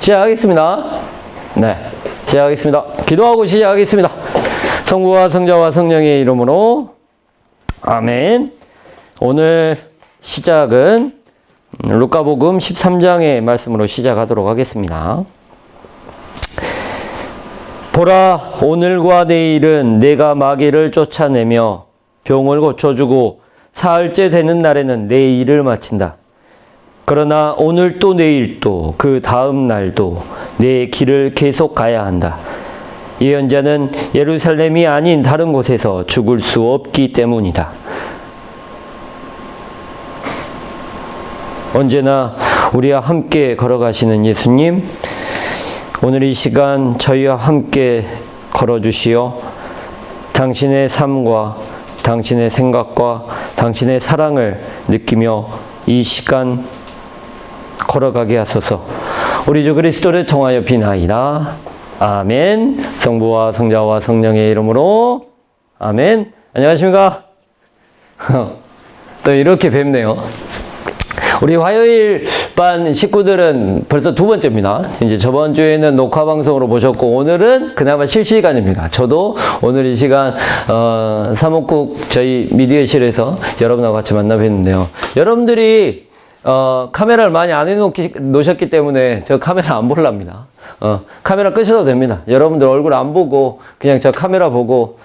시작하겠습니다. 네, 시작하겠습니다. 기도하고 시작하겠습니다. 성부와 성자와 성령의 이름으로 아멘. 오늘 시작은 루카복음 13장의 말씀으로 시작하도록 하겠습니다. 보라, 오늘과 내일은 내가 마귀를 쫓아내며 병을 고쳐주고 사흘째 되는 날에는 내 일을 마친다. 그러나 오늘 또 내일 또 그 다음 날도 내 길을 계속 가야 한다. 예언자는 예루살렘이 아닌 다른 곳에서 죽을 수 없기 때문이다. 언제나 우리와 함께 걸어가시는 예수님, 오늘 이 시간 저희와 함께 걸어주시어 당신의 삶과 당신의 생각과 당신의 사랑을 느끼며 이 시간 걸어가게 하소서. 우리 주 그리스도를 통하여 비나이다. 아멘. 성부와 성자와 성령의 이름으로 아멘. 안녕하십니까? 또 이렇게 뵙네요. 우리 화요일 반 식구들은 벌써 두 번째입니다. 이제 저번 주에는 녹화 방송으로 보셨고, 오늘은 그나마 실시간입니다. 저도 오늘 이 시간, 사목국 저희 미디어실에서 여러분하고 같이 만나 뵀는데요. 여러분들이, 카메라를 많이 안 해놓으셨기 때문에 저 카메라 안 볼랍니다. 카메라 끄셔도 됩니다. 여러분들 얼굴 안 보고 그냥 저 카메라 보고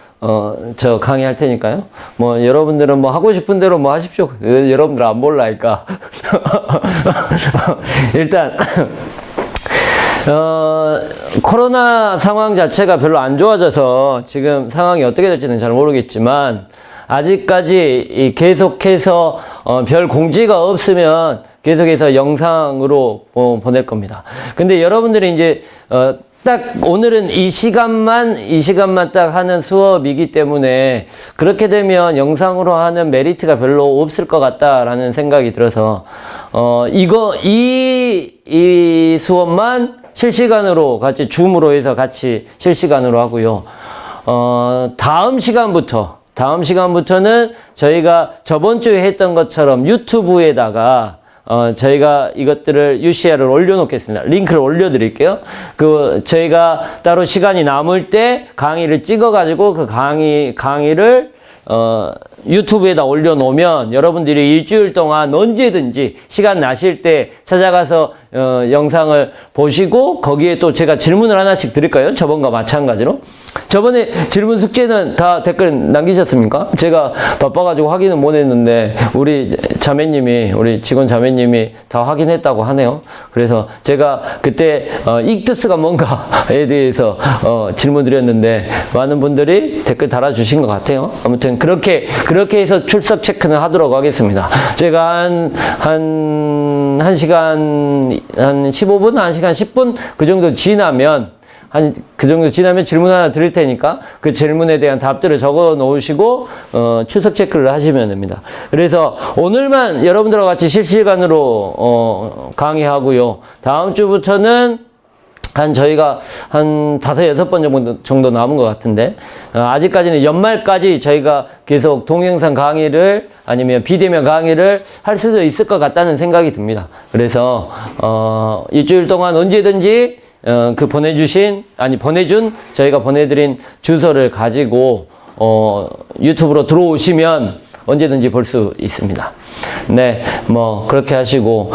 저 강의할 테니까요. 뭐 여러분들은 뭐 하고 싶은 대로 뭐 하십시오. 여러분들 안 볼라니까. 일단 코로나 상황 자체가 별로 안 좋아져서 지금 상황이 어떻게 될지는 잘 모르겠지만, 아직까지 계속해서 별 공지가 없으면 계속해서 영상으로 보낼 겁니다. 근데 여러분들이 이제 딱 오늘은 이 시간만 딱 하는 수업이기 때문에 그렇게 되면 영상으로 하는 메리트가 별로 없을 것 같다라는 생각이 들어서 이 수업만 실시간으로 같이 줌으로 해서 같이 실시간으로 하고요. 다음 시간부터는 저희가 저번 주에 했던 것처럼 유튜브에다가 저희가 이것들을 UCR을 올려놓겠습니다. 링크를 올려드릴게요. 저희가 따로 시간이 남을 때 강의를 찍어가지고 그 강의를 유튜브에다 올려놓으면 여러분들이 일주일 동안 언제든지 시간 나실 때 찾아가서 영상을 보시고, 거기에 또 제가 질문을 하나씩 드릴까요? 저번과 마찬가지로. 저번에 질문 숙제는 다 댓글 남기셨습니까? 제가 바빠가지고 확인은 못 했는데 우리 직원 자매님이 다 확인했다고 하네요. 그래서 제가 그때 익투스가 뭔가에 대해서 질문 드렸는데 많은 분들이 댓글 달아주신 것 같아요. 아무튼 그렇게 해서 출석 체크는 하도록 하겠습니다. 제가 한 1시간, 한 15분, 1시간 10분 그 정도 지나면 질문 하나 드릴 테니까 그 질문에 대한 답들을 적어 놓으시고 출석 체크를 하시면 됩니다. 그래서 오늘만 여러분들과 같이 실시간으로 강의하고요. 다음 주부터는 저희가 한 5-6번 정도 남은 것 같은데, 아직까지는 연말까지 저희가 계속 동영상 강의를 아니면 비대면 강의를 할 수도 있을 것 같다는 생각이 듭니다. 그래서 일주일 동안 언제든지 보내준 저희가 보내드린 주소를 가지고 유튜브로 들어오시면 언제든지 볼 수 있습니다. 네, 뭐 그렇게 하시고,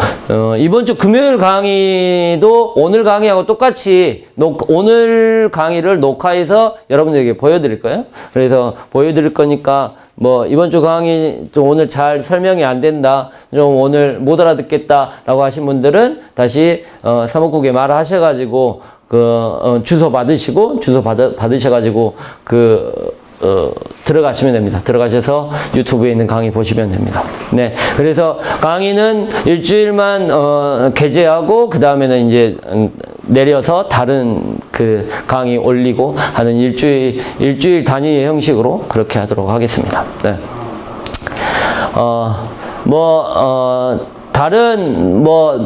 이번 주 금요일 강의도 오늘 강의하고 똑같이 오늘 강의를 녹화해서 여러분들에게 보여드릴 거예요. 그래서 보여드릴 거니까 뭐 이번 주 강의 좀 오늘 잘 설명이 안 된다, 좀 오늘 못 알아듣겠다 라고 하신 분들은 다시 사목국에 말하셔가지고 주소 받으셔가지고 들어가시면 됩니다. 들어가셔서 유튜브에 있는 강의 보시면 됩니다. 네. 그래서 강의는 일주일만 게재하고, 그 다음에는 이제 내려서 다른 강의 올리고 하는 일주일 단위의 형식으로 그렇게 하도록 하겠습니다. 네.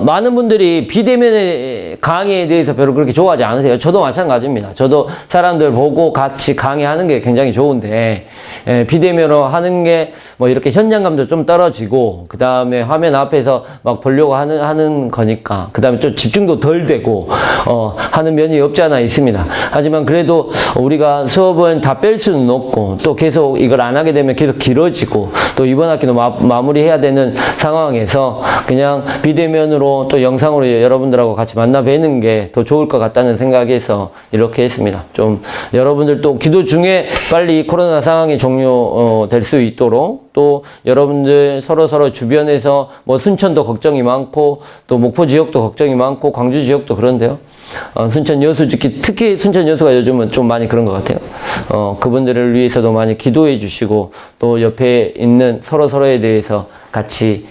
많은 분들이 비대면에 강의에 대해서 별로 그렇게 좋아하지 않으세요. 저도 마찬가지입니다. 저도 사람들 보고 같이 강의하는 게 굉장히 좋은데, 비대면으로 하는 게 뭐 이렇게 현장감도 좀 떨어지고, 그 다음에 화면 앞에서 막 보려고 하는 거니까, 그 다음에 좀 집중도 덜 되고, 하는 면이 없지 않아 있습니다. 하지만 그래도 우리가 수업은 다 뺄 수는 없고, 또 계속 이걸 안 하게 되면 계속 길어지고, 또 이번 학기도 마무리해야 되는 상황에서 그냥 비대면으로 또 영상으로 여러분들하고 같이 만나 뵈는 게 더 좋을 것 같다는 생각에서 이렇게 했습니다. 좀 여러분들 또 기도 중에 빨리 코로나 상황이 종료될 수 있도록, 또 여러분들 서로 주변에서 뭐 순천도 걱정이 많고, 또 목포 지역도 걱정이 많고, 광주 지역도 그런데요. 순천 여수, 특히 순천 여수가 요즘은 좀 많이 그런 것 같아요. 그분들을 위해서도 많이 기도해 주시고, 또 옆에 있는 서로에 대해서 같이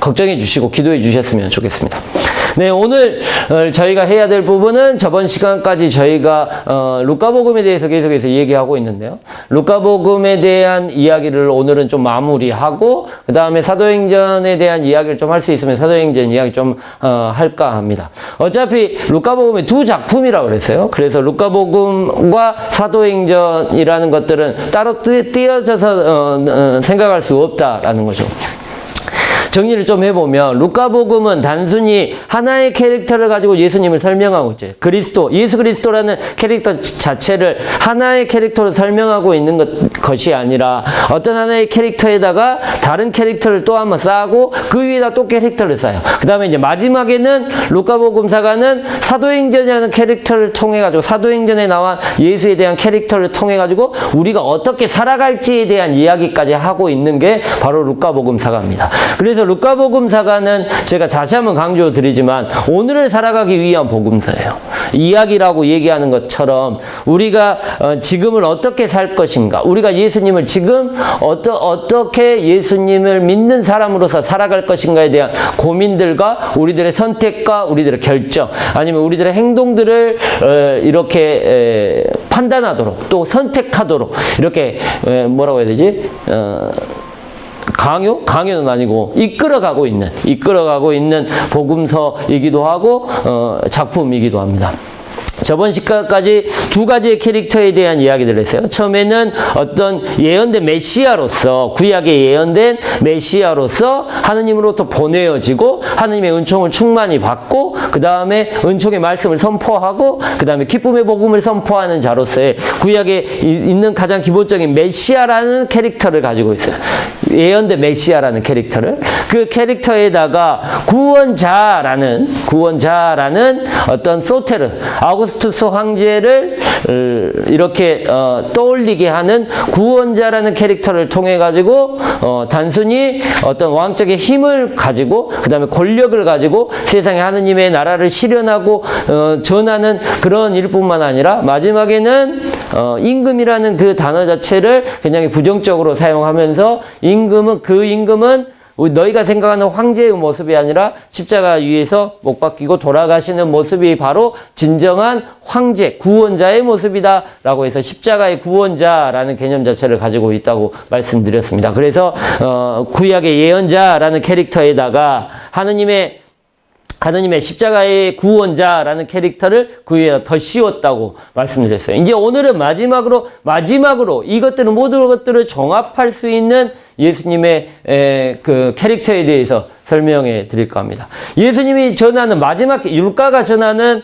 걱정해 주시고 기도해 주셨으면 좋겠습니다. 네, 오늘 저희가 해야 될 부분은 저번 시간까지 저희가 루카복음에 대해서 계속해서 얘기하고 있는데요. 루카복음에 대한 이야기를 오늘은 좀 마무리하고, 그 다음에 사도행전에 대한 이야기를 좀 할 수 있으면 사도행전 이야기 좀 할까 합니다. 어차피 루카복음의 두 작품이라고 그랬어요. 그래서 루카복음과 사도행전이라는 것들은 따로 띄어져서 생각할 수 없다라는 거죠. 정리를 좀 해보면 루카복음은 단순히 하나의 캐릭터를 가지고 예수님을 설명하고 있죠. 예수 그리스도라는 캐릭터 자체를 하나의 캐릭터로 설명하고 있는 것이 아니라 어떤 하나의 캐릭터에다가 다른 캐릭터를 또 한번 쌓고 그 위에다 또 캐릭터를 쌓아요. 그 다음에 이제 마지막에는 루카복음사가는 사도행전이라는 캐릭터를 통해 가지고, 사도행전에 나온 예수에 대한 캐릭터를 통해 가지고 우리가 어떻게 살아갈지에 대한 이야기까지 하고 있는 게 바로 루카복음사가입니다. 그래서 루카복음사가는 제가 다시 한번 강조드리지만 오늘을 살아가기 위한 복음서예요. 이야기라고 얘기하는 것처럼 우리가 지금을 어떻게 살 것인가, 우리가 예수님을 지금 어떻게 예수님을 믿는 사람으로서 살아갈 것인가에 대한 고민들과 우리들의 선택과 우리들의 결정, 아니면 우리들의 행동들을 이렇게 판단하도록, 또 선택하도록, 이렇게 뭐라고 해야 되지? 강요는 아니고 이끌어가고 있는 복음서이기도 하고 작품이기도 합니다. 저번 시간까지 두 가지의 캐릭터에 대한 이야기들을 했어요. 처음에는 어떤 예언된 메시아로서, 구약에 예언된 메시아로서 하느님으로부터 보내어지고 하느님의 은총을 충만히 받고, 그 다음에 은총의 말씀을 선포하고, 그 다음에 기쁨의 복음을 선포하는 자로서의 구약에 있는 가장 기본적인 메시아라는 캐릭터를 가지고 있어요. 예언된 메시아라는 캐릭터를, 그 캐릭터에다가 구원자라는 어떤 소테르, 아우구스투스 황제를 이렇게 떠올리게 하는 구원자라는 캐릭터를 통해 가지고 단순히 어떤 왕적의 힘을 가지고, 그 다음에 권력을 가지고 세상에 하느님의 나라를 실현하고 전하는 그런 일뿐만 아니라, 마지막에는 임금이라는 그 단어 자체를 굉장히 부정적으로 사용하면서 임금은 너희가 생각하는 황제의 모습이 아니라 십자가 위에서 못 박히고 돌아가시는 모습이 바로 진정한 황제, 구원자의 모습이다 라고 해서 십자가의 구원자라는 개념 자체를 가지고 있다고 말씀드렸습니다. 그래서 구약의 예언자라는 캐릭터에다가 하느님의 십자가의 구원자라는 캐릭터를 그 위에 더 씌웠다고 말씀드렸어요. 이제 오늘은 마지막으로 이것들은 모든 것들을 종합할 수 있는 예수님의 그 캐릭터에 대해서 설명해 드릴까 합니다. 예수님이 전하는 율가가 전하는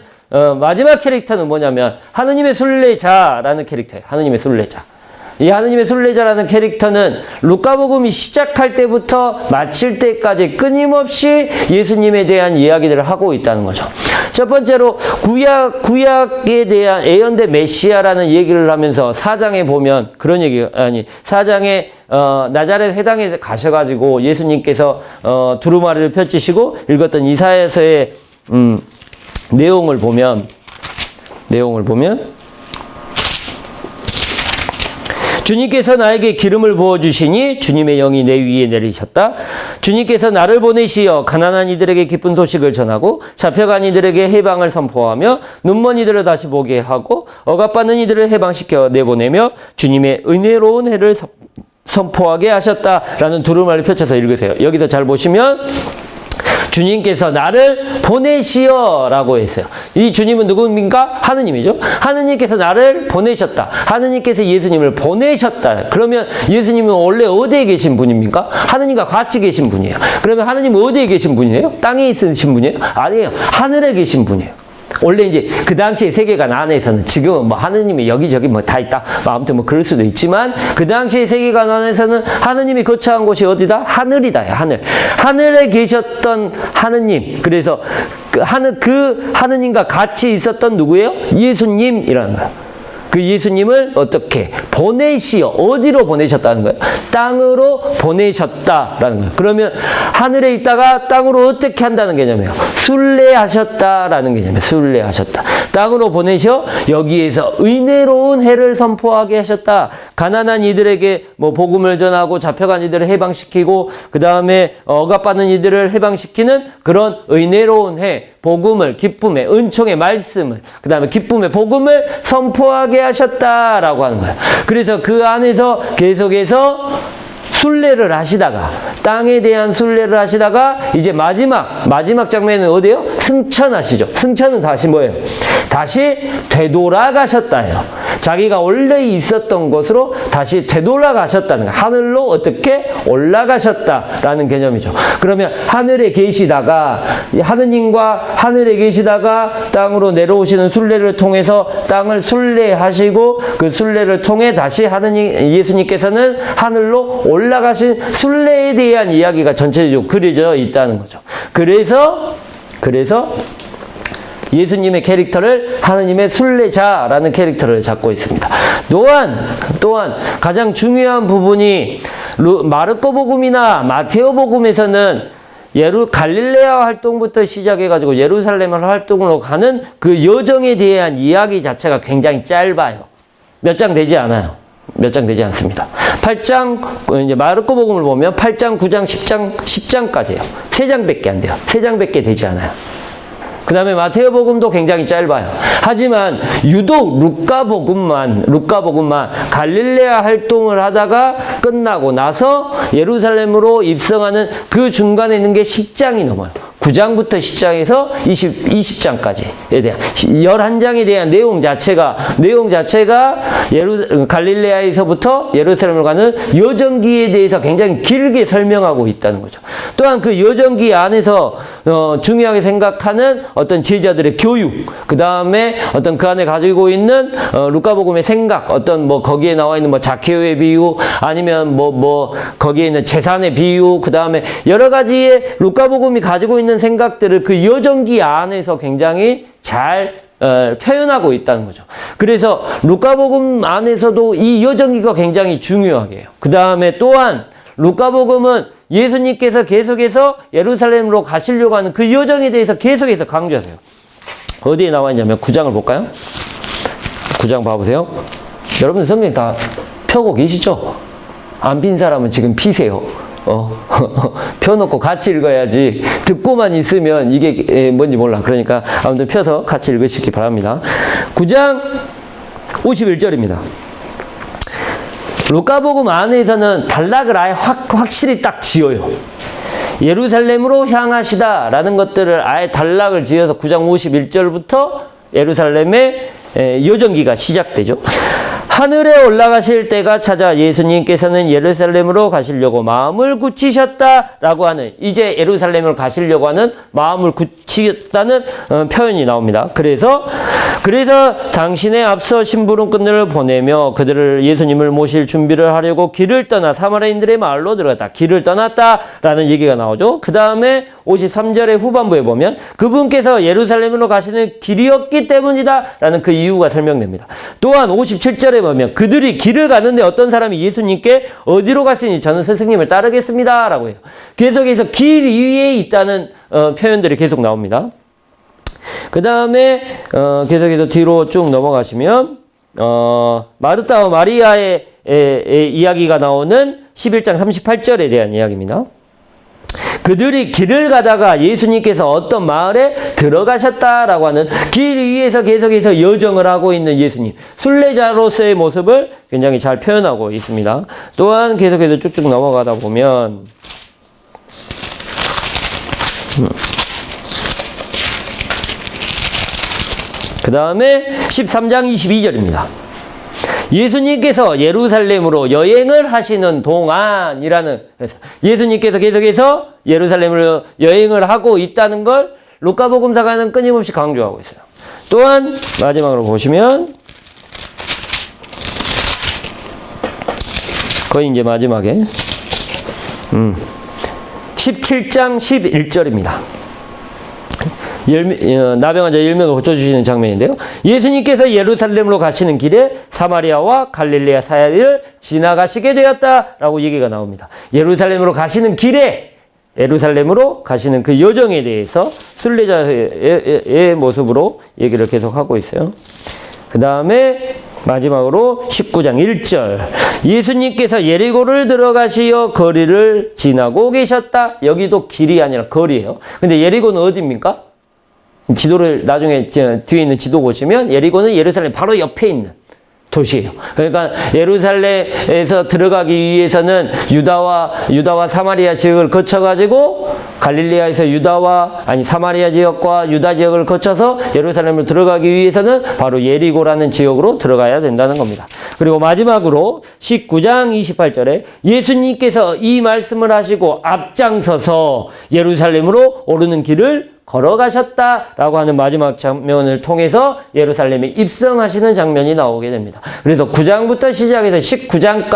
마지막 캐릭터는 뭐냐면 하느님의 순례자라는 캐릭터예요. 하느님의 순례자. 이 하느님의 순례자라는 캐릭터는 루카복음이 시작할 때부터 마칠 때까지 끊임없이 예수님에 대한 이야기들을 하고 있다는 거죠. 첫 번째로 구약에 대한 예언된 메시아라는 얘기를 하면서 4장에 보면 그런 얘기가 4장에 나자렛 회당에 가셔가지고 예수님께서 두루마리를 펼치시고 읽었던 이사야서의 내용을 보면 주님께서 나에게 기름을 부어주시니 주님의 영이 내 위에 내리셨다. 주님께서 나를 보내시어 가난한 이들에게 기쁜 소식을 전하고 잡혀간 이들에게 해방을 선포하며 눈먼 이들을 다시 보게 하고 억압받는 이들을 해방시켜 내보내며 주님의 은혜로운 해를 선포하게 하셨다라는 두루마리를 펼쳐서 읽으세요. 여기서 잘 보시면 주님께서 나를 보내시어 라고 했어요. 이 주님은 누굽니까? 하느님이죠. 하느님께서 나를 보내셨다. 하느님께서 예수님을 보내셨다. 그러면 예수님은 원래 어디에 계신 분입니까? 하느님과 같이 계신 분이에요. 그러면 하느님은 어디에 계신 분이에요? 땅에 있으신 분이에요? 아니에요. 하늘에 계신 분이에요. 원래 이제 그 당시에 세계관 안에서는 지금은 뭐 하느님이 여기저기 뭐 다 있다. 뭐 아무튼 뭐 그럴 수도 있지만 그 당시에 세계관 안에서는 하느님이 거처한 곳이 어디다? 하늘이다. 하늘. 하늘에 계셨던 하느님. 그래서 그 하느님과 같이 있었던 누구예요? 예수님이라는 거예요. 그 예수님을 어떻게 보내시어 어디로 보내셨다는 거예요? 땅으로 보내셨다라는 거예요. 그러면 하늘에 있다가 땅으로 어떻게 한다는 개념이에요? 순례하셨다라는 개념이에요. 순례하셨다. 땅으로 보내셔 여기에서 은혜로운 해를 선포하게 하셨다. 가난한 이들에게 뭐 복음을 전하고 잡혀간 이들을 해방시키고 그 다음에 억압받는 이들을 해방시키는 그런 은혜로운 해, 복음을, 기쁨의, 은총의 말씀을, 그 다음에 기쁨의 복음을 선포하게 하셨다라고 하는 거예요. 그래서 그 안에서 계속해서 순례를 하시다가 땅에 대한 순례를 하시다가 이제 마지막 장면은 어디예요? 승천하시죠. 승천은 다시 뭐예요? 다시 되돌아가셨다예요. 자기가 원래 있었던 곳으로 다시 되돌아가셨다는 거예요. 하늘로 어떻게 올라가셨다라는 개념이죠. 그러면 하늘에 계시다가 하느님과 하늘에 계시다가 땅으로 내려오시는 순례를 통해서 땅을 순례하시고 그 순례를 통해 다시 하느님 예수님께서는 하늘로 올라가신 순례에 대한 이야기가 전체적으로 그려져 있다는 거죠. 그래서 예수님의 캐릭터를 하느님의 순례자라는 캐릭터를 잡고 있습니다. 또한 가장 중요한 부분이 마르코 복음이나 마테오 복음에서는 갈릴레아 활동부터 시작해가지고 예루살렘을 활동으로 가는 그 여정에 대한 이야기 자체가 굉장히 짧아요. 몇 장 되지 않아요. 몇 장 되지 않습니다. 8장, 이제 마르코 복음을 보면 8장, 9장, 10장까지예요. 3장밖에 안 돼요. 3장밖에 되지 않아요. 그 다음에 마테오 복음도 굉장히 짧아요. 하지만 유독 루카 복음만 갈릴레아 활동을 하다가 끝나고 나서 예루살렘으로 입성하는 그 중간에 있는 게 10장이 넘어요. 9장부터 10장에서 20장까지에 대한 11장에 대한 내용 자체가 갈릴레아에서부터 예루살렘을 가는 여정기에 대해서 굉장히 길게 설명하고 있다는 거죠. 또한 그 여정기 안에서 중요하게 생각하는 어떤 제자들의 교육, 그 다음에 어떤 그 안에 가지고 있는 루카복음의 생각, 어떤 뭐 거기에 나와 있는 뭐 자케오의 비유, 아니면 뭐 거기에 있는 재산의 비유, 그 다음에 여러 가지의 루카복음이 가지고 있는 생각들을 그 여정기 안에서 굉장히 잘 표현하고 있다는 거죠. 그래서 루카복음 안에서도 이 여정기가 굉장히 중요하게 해요. 그 다음에 또한 루카복음은 예수님께서 계속해서 예루살렘으로 가시려고 하는 그 여정에 대해서 계속해서 강조하세요. 어디에 나와 있냐면 9장을 볼까요? 9장 봐보세요. 여러분 성경 다 펴고 계시죠? 안 핀 사람은 지금 피세요. 펴놓고 같이 읽어야지 듣고만 있으면 이게 뭔지 몰라. 그러니까 아무튼 펴서 같이 읽으시기 바랍니다. 9장 51절입니다. 루카복음 안에서는 단락을 아예 확실히 딱 지어요. 예루살렘으로 향하시다라는 것들을 아예 단락을 지어서 9장 51절부터 예루살렘의 여정기가 시작되죠. 하늘에 올라가실 때가 찾아 예수님께서는 예루살렘으로 가시려고 마음을 굳히셨다라고 하는, 이제 예루살렘을 가시려고 하는 마음을 굳히셨다는 표현이 나옵니다. 그래서 당신의 앞서 심부름꾼들을 보내며 그들을 예수님을 모실 준비를 하려고 길을 떠나 사마리아인들의 마을로 들어갔다. 길을 떠났다라는 얘기가 나오죠. 그 다음에 53절의 후반부에 보면 그분께서 예루살렘으로 가시는 길이었기 때문이다라는 그 이유가 설명됩니다. 또한 57절에 보면 그들이 길을 가는데 어떤 사람이 예수님께 어디로 가시니 저는 스승님을 따르겠습니다 라고 해요. 계속해서 길 위에 있다는 표현들이 계속 나옵니다. 그 다음에 계속해서 뒤로 쭉 넘어가시면 마르타와 마리아의 이야기가 나오는 11장 38절에 대한 이야기입니다. 그들이 길을 가다가 예수님께서 어떤 마을에 들어가셨다라고 하는 길 위에서 계속해서 여정을 하고 있는 예수님, 순례자로서의 모습을 굉장히 잘 표현하고 있습니다. 또한 계속해서 쭉쭉 넘어가다 보면 그 다음에 13장 22절입니다. 예수님께서 예루살렘으로 여행을 하시는 동안이라는, 예수님께서 계속해서 예루살렘으로 여행을 하고 있다는 걸 루카복음사가는 끊임없이 강조하고 있어요. 또한 마지막으로 보시면 거의 이제 마지막에 17장 11절입니다. 나병 환자 10명을 고쳐주시는 장면인데요. 예수님께서 예루살렘으로 가시는 길에 사마리아와 갈릴레아 사이를 지나가시게 되었다라고 얘기가 나옵니다. 예루살렘으로 가시는 길에, 예루살렘으로 가시는 그 여정에 대해서 순례자의 모습으로 얘기를 계속하고 있어요. 그 다음에 마지막으로 19장 1절. 예수님께서 예리고를 들어가시어 거리를 지나고 계셨다. 여기도 길이 아니라 거리예요. 근데 예리고는 어디입니까? 지도를 나중에 뒤에 있는 지도 보시면 예리고는 예루살렘 바로 옆에 있는 도시예요. 그러니까 예루살렘에서 들어가기 위해서는 유다와 사마리아 지역을 거쳐가지고 갈릴레아에서 사마리아 지역과 유다 지역을 거쳐서 예루살렘으로 들어가기 위해서는 바로 예리고라는 지역으로 들어가야 된다는 겁니다. 그리고 마지막으로 19장 28절에 예수님께서 이 말씀을 하시고 앞장서서 예루살렘으로 오르는 길을 걸어가셨다라고 하는 마지막 장면을 통해서 예루살렘에 입성하시는 장면이 나오게 됩니다. 그래서 9장부터 시작해서 19장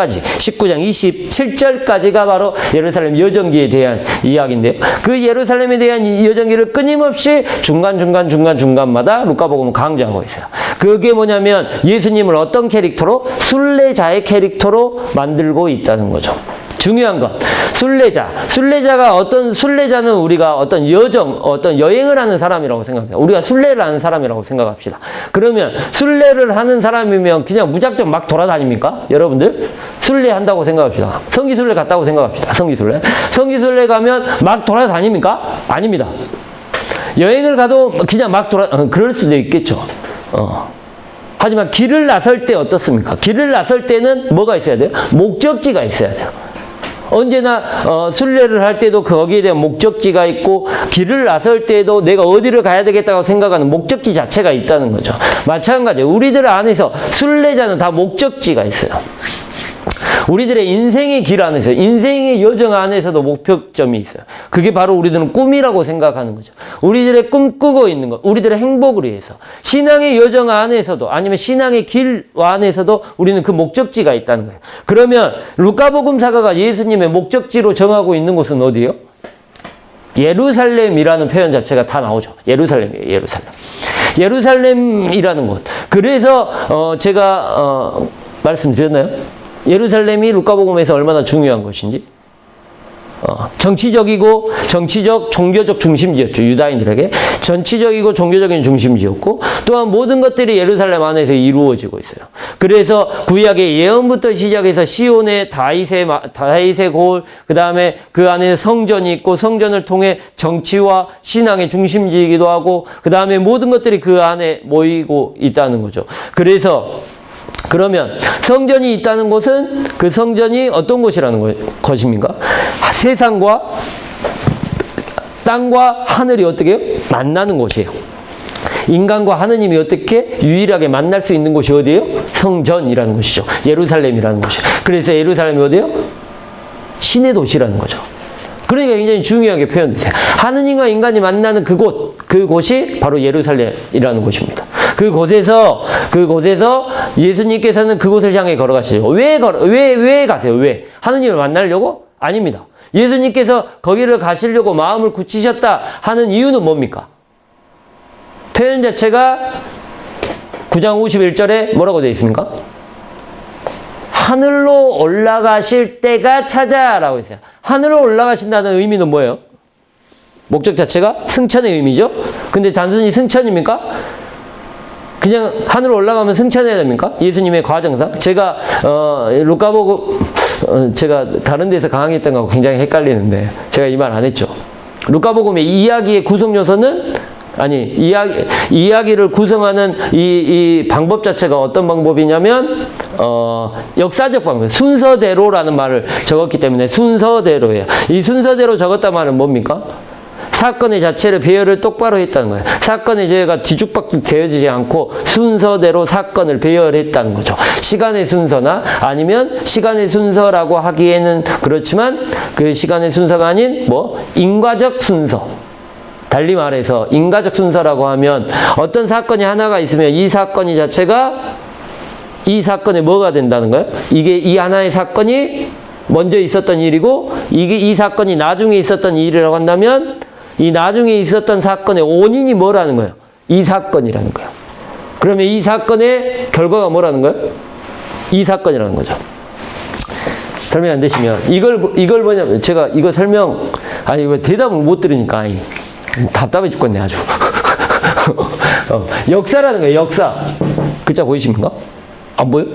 27절까지가 바로 예루살렘 여정기에 대한 이야기인데요. 그 예루살렘에 대한 이 여정기를 끊임없이 중간마다 루카복음은 강조하고 있어요. 그게 뭐냐면 예수님을 어떤 캐릭터로? 순례자의 캐릭터로 만들고 있다는 거죠. 중요한 건 순례자가 순례자는 우리가 어떤 여행을 하는 사람이라고 생각해요. 우리가 순례를 하는 사람이라고 생각합시다. 그러면 순례를 하는 사람이면 그냥 무작정 막 돌아다닙니까? 여러분들 순례한다고 생각합시다. 성기순례 갔다고 생각합시다. 성기순례 가면 막 돌아다닙니까? 아닙니다. 여행을 가도 그냥 막 그럴 수도 있겠죠. 하지만 길을 나설 때 어떻습니까? 길을 나설 때는 뭐가 있어야 돼요? 목적지가 있어야 돼요. 언제나 순례를 할 때도 거기에 대한 목적지가 있고 길을 나설 때도 내가 어디를 가야 되겠다고 생각하는 목적지 자체가 있다는 거죠. 마찬가지예요. 우리들 안에서 순례자는 다 목적지가 있어요. 우리들의 인생의 길 안에서, 인생의 여정 안에서도 목표점이 있어요. 그게 바로 우리들은 꿈이라고 생각하는 거죠. 우리들의 꿈꾸고 있는 것, 우리들의 행복을 위해서. 신앙의 여정 안에서도, 아니면 신앙의 길 안에서도 우리는 그 목적지가 있다는 거예요. 그러면 루카복음 사가가 예수님의 목적지로 정하고 있는 곳은 어디예요? 예루살렘이라는 표현 자체가 다 나오죠. 예루살렘이에요. 예루살렘이라는 곳. 그래서 제가 말씀드렸나요? 예루살렘이 루카복음에서 얼마나 중요한 것인지. 정치적, 종교적 중심지였죠. 유다인들에게. 정치적이고 종교적인 중심지였고, 또한 모든 것들이 예루살렘 안에서 이루어지고 있어요. 그래서 구약의 예언부터 시작해서 시온의 다윗의 고을, 그 다음에 그 안에 성전이 있고, 성전을 통해 정치와 신앙의 중심지이기도 하고, 그 다음에 모든 것들이 그 안에 모이고 있다는 거죠. 그러면 성전이 있다는 곳은 그 성전이 어떤 곳이라는 것입니까? 세상과 땅과 하늘이 어떻게 해요? 만나는 곳이에요. 인간과 하느님이 어떻게 유일하게 만날 수 있는 곳이 어디예요? 성전이라는 곳이죠. 예루살렘이라는 곳이에요. 그래서 예루살렘이 어디예요? 신의 도시라는 거죠. 그러니까 굉장히 중요하게 표현되세요. 하느님과 인간이 만나는 그곳이 바로 예루살렘이라는 곳입니다. 그곳에서 예수님께서는 그곳을 향해 걸어가시죠. 왜 가세요? 왜? 하느님을 만나려고? 아닙니다. 예수님께서 거기를 가시려고 마음을 굳히셨다 하는 이유는 뭡니까? 표현 자체가 9장 51절에 뭐라고 되어 있습니까? 하늘로 올라가실 때가 찾아라고 했어요. 하늘로 올라가신다는 의미는 뭐예요? 목적 자체가 승천의 의미죠. 근데 단순히 승천입니까? 그냥 하늘로 올라가면 승천해야 됩니까? 예수님의 과정상. 제가 루카복음 제가 다른 데서 강의했던 거하고 굉장히 헷갈리는데 제가 이 말 안 했죠. 루카복음의 이야기의 구성 요소는 이야기를 구성하는 이 방법 자체가 어떤 방법이냐면 역사적 방법, 순서대로라는 말을 적었기 때문에 순서대로예요. 이 순서대로 적었단 말은 뭡니까? 사건의 자체를 배열을 똑바로 했다는 거예요. 사건의 저희가 뒤죽박죽 되어지지 않고 순서대로 사건을 배열했다는 거죠. 시간의 순서나 아니면 시간의 순서라고 하기에는 그렇지만 그 시간의 순서가 아닌 뭐 인과적 순서. 달리 말해서 인과적 순서라고 하면 어떤 사건이 하나가 있으면 이 사건이 자체가 이 사건에 뭐가 된다는 거예요? 이게 이 하나의 사건이 먼저 있었던 일이고 이게 이 사건이 나중에 있었던 일이라고 한다면 이 나중에 있었던 사건의 원인이 뭐라는 거예요? 이 사건이라는 거예요. 그러면 이 사건의 결과가 뭐라는 거예요? 이 사건이라는 거죠. 설명 안 되시면 이걸 뭐냐면 제가 이거 설명 아니 왜 대답을 못 들으니까 답답해 죽겠네 아주. 역사라는 거예요. 역사. 글자 보이십니까? 안 보여?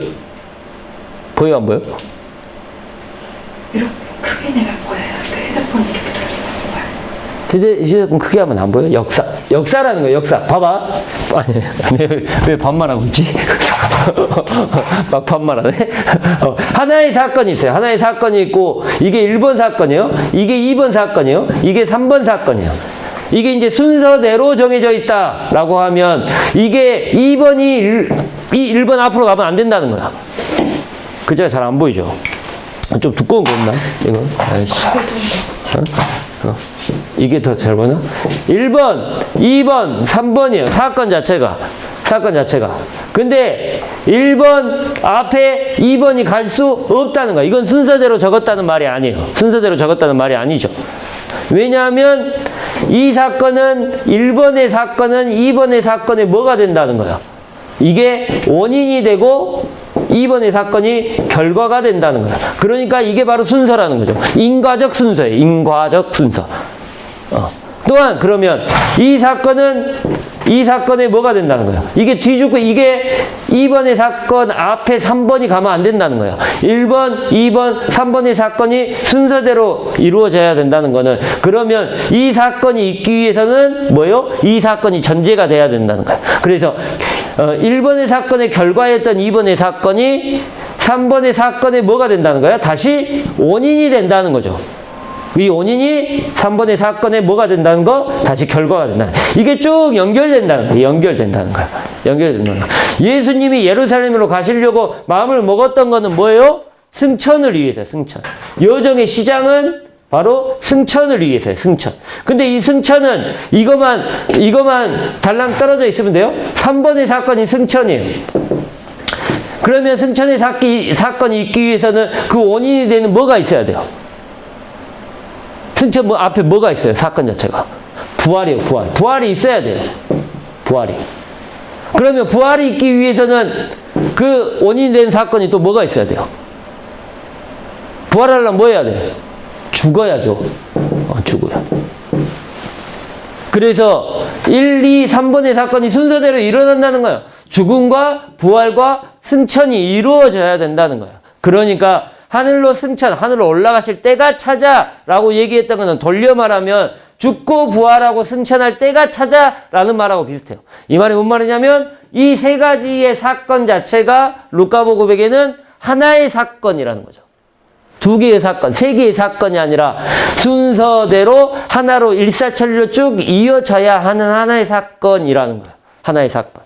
보여 안 보여? 이렇게 크게 내가 보여요. 그 핸드폰 이렇게 돌리는 거야. 휴대폰 크게 하면 안 보여? 역사. 역사라는 거예요. 역사. 봐봐. 아니, 왜 반말하고 있지? 막 반말하네? 하나의 사건이 있어요. 하나의 사건이 있고 이게 1번 사건이에요. 이게 2번 사건이에요. 이게 3번 사건이에요. 이게 이제 순서대로 정해져 있다라고 하면 이게 2번이 1번 앞으로 가면 안 된다는 거야. 글자가 잘 안 보이죠? 좀 두꺼운 거 없나? 이거? 아이씨. 이게 더 잘 보나? 1번, 2번, 3번이에요. 사건 자체가. 근데 1번 앞에 2번이 갈 수 없다는 거야. 이건 순서대로 적었다는 말이 아니에요. 순서대로 적었다는 말이 아니죠. 왜냐하면 이 사건은 1번의 사건은 2번의 사건에 뭐가 된다는 거야? 이게 원인이 되고 2번의 사건이 결과가 된다는 거야. 그러니까 이게 바로 순서라는 거죠. 인과적 순서예요. 인과적 순서. 또한 그러면 이 사건에 뭐가 된다는 거야? 이게 뒤죽고 이게 2번의 사건 앞에 3번이 가면 안 된다는 거야. 1번, 2번, 3번의 사건이 순서대로 이루어져야 된다는 거는 그러면 이 사건이 있기 위해서는 뭐요? 이 사건이 전제가 돼야 된다는 거야. 그래서 1번의 사건의 결과였던 2번의 사건이 3번의 사건에 뭐가 된다는 거야? 다시 원인이 된다는 거죠. 이 원인이 3번의 사건에 뭐가 된다는 거? 다시 결과가 된다는 거. 이게 쭉 연결된다는 거예요. 연결된다는 거야. 연결된다는 거야. 예수님이 예루살렘으로 가시려고 마음을 먹었던 거는 뭐예요? 승천을 위해서요. 승천. 여정의 시장은 바로 승천을 위해서요. 승천. 근데 이 승천은 이것만 달랑 떨어져 있으면 돼요? 3번의 사건이 승천이에요. 그러면 승천의 사건이 있기 위해서는 그 원인이 되는 뭐가 있어야 돼요? 승천 앞에 뭐가 있어요? 사건 자체가. 부활이에요. 부활. 부활이 있어야 돼요. 부활이. 그러면 부활이 있기 위해서는 그 원인이 된 사건이 또 뭐가 있어야 돼요? 부활하려면 뭐 해야 돼? 죽어야죠. 죽어요. 그래서 1, 2, 3번의 사건이 순서대로 일어난다는 거예요. 죽음과 부활과 승천이 이루어져야 된다는 거예요. 그러니까 하늘로 승천, 하늘로 올라가실 때가 차자라고 얘기했던 것은 돌려 말하면 죽고 부활하고 승천할 때가 차자라는 말하고 비슷해요. 이 말이 뭔 말이냐면 이 세 가지의 사건 자체가 루카복음에게는 하나의 사건이라는 거죠. 두 개의 사건, 세 개의 사건이 아니라 순서대로 하나로 일사천리로 쭉 이어져야 하는 하나의 사건이라는 거예요. 하나의 사건.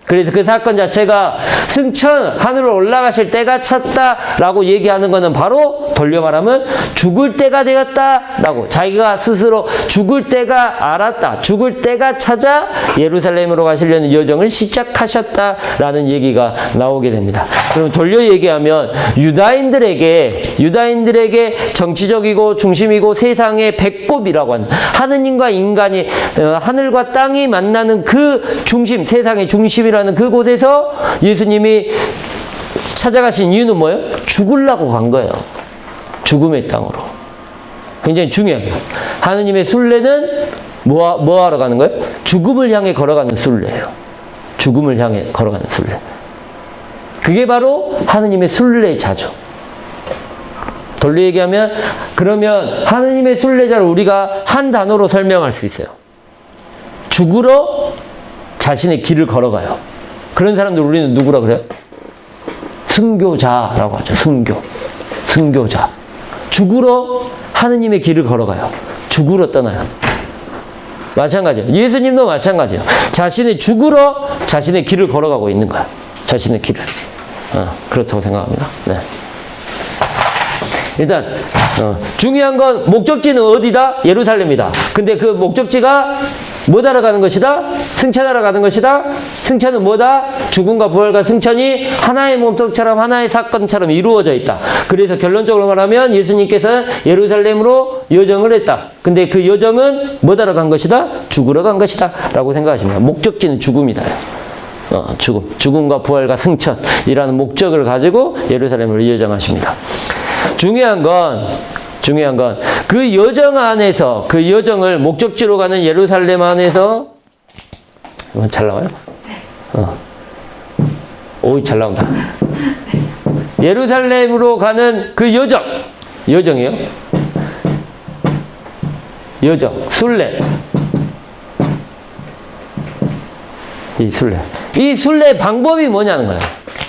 그래서 그 사건 자체가 승천, 하늘로 올라가실 때가 찼다라고 얘기하는 것은 바로 돌려 말하면 죽을 때가 되었다라고 자기가 스스로 죽을 때가 알았다, 죽을 때가 찾아 예루살렘으로 가시려는 여정을 시작하셨다라는 얘기가 나오게 됩니다. 그럼 돌려 얘기하면 유다인들에게 정치적이고 중심이고 세상의 배꼽이라고 하는 하느님과 인간이 하늘과 땅이 만나는 그 중심, 세상의 중심이라는 그곳에서 예수님이 찾아가신 이유는 뭐예요? 죽으려고 간 거예요. 죽음의 땅으로. 굉장히 중요해요. 하느님의 순례는 뭐 하러 가는 거예요? 죽음을 향해 걸어가는 순례예요. 죽음을 향해 걸어가는 순례. 그게 바로 하느님의 순례자죠. 돌려 얘기하면 그러면 하느님의 순례자를 우리가 한 단어로 설명할 수 있어요. 죽으러 자신의 길을 걸어가요. 그런 사람들 우리는 누구라 그래요? 순교자라고 하죠. 순교자. 죽으러 하느님의 길을 걸어가요. 죽으러 떠나요. 마찬가지예요. 예수님도 마찬가지예요. 자신의 죽으러 자신의 길을 걸어가고 있는 거야. 자신의 길을. 그렇다고 생각합니다. 네. 일단 중요한 건 목적지는 어디다? 예루살렘이다. 근데 그 목적지가 뭐하러 가는 것이다? 승천하러 가는 것이다. 승천은 뭐다? 죽음과 부활과 승천이 하나의 몸통처럼 하나의 사건처럼 이루어져 있다. 그래서 결론적으로 말하면 예수님께서는 예루살렘으로 여정을 했다. 근데 그 여정은 뭐하러 간 것이다? 죽으러 간 것이다 라고 생각하십니다. 목적지는 죽음이다. 죽음과 부활과 승천이라는 목적을 가지고 예루살렘을 여정하십니다. 중요한 건 그 여정 안에서 그 여정을 목적지로 가는 예루살렘 안에서 잘 나와요? 오, 잘 나온다. 예루살렘으로 가는 그 여정이에요. 여정, 순례. 이 순례 방법이 뭐냐는 거예요.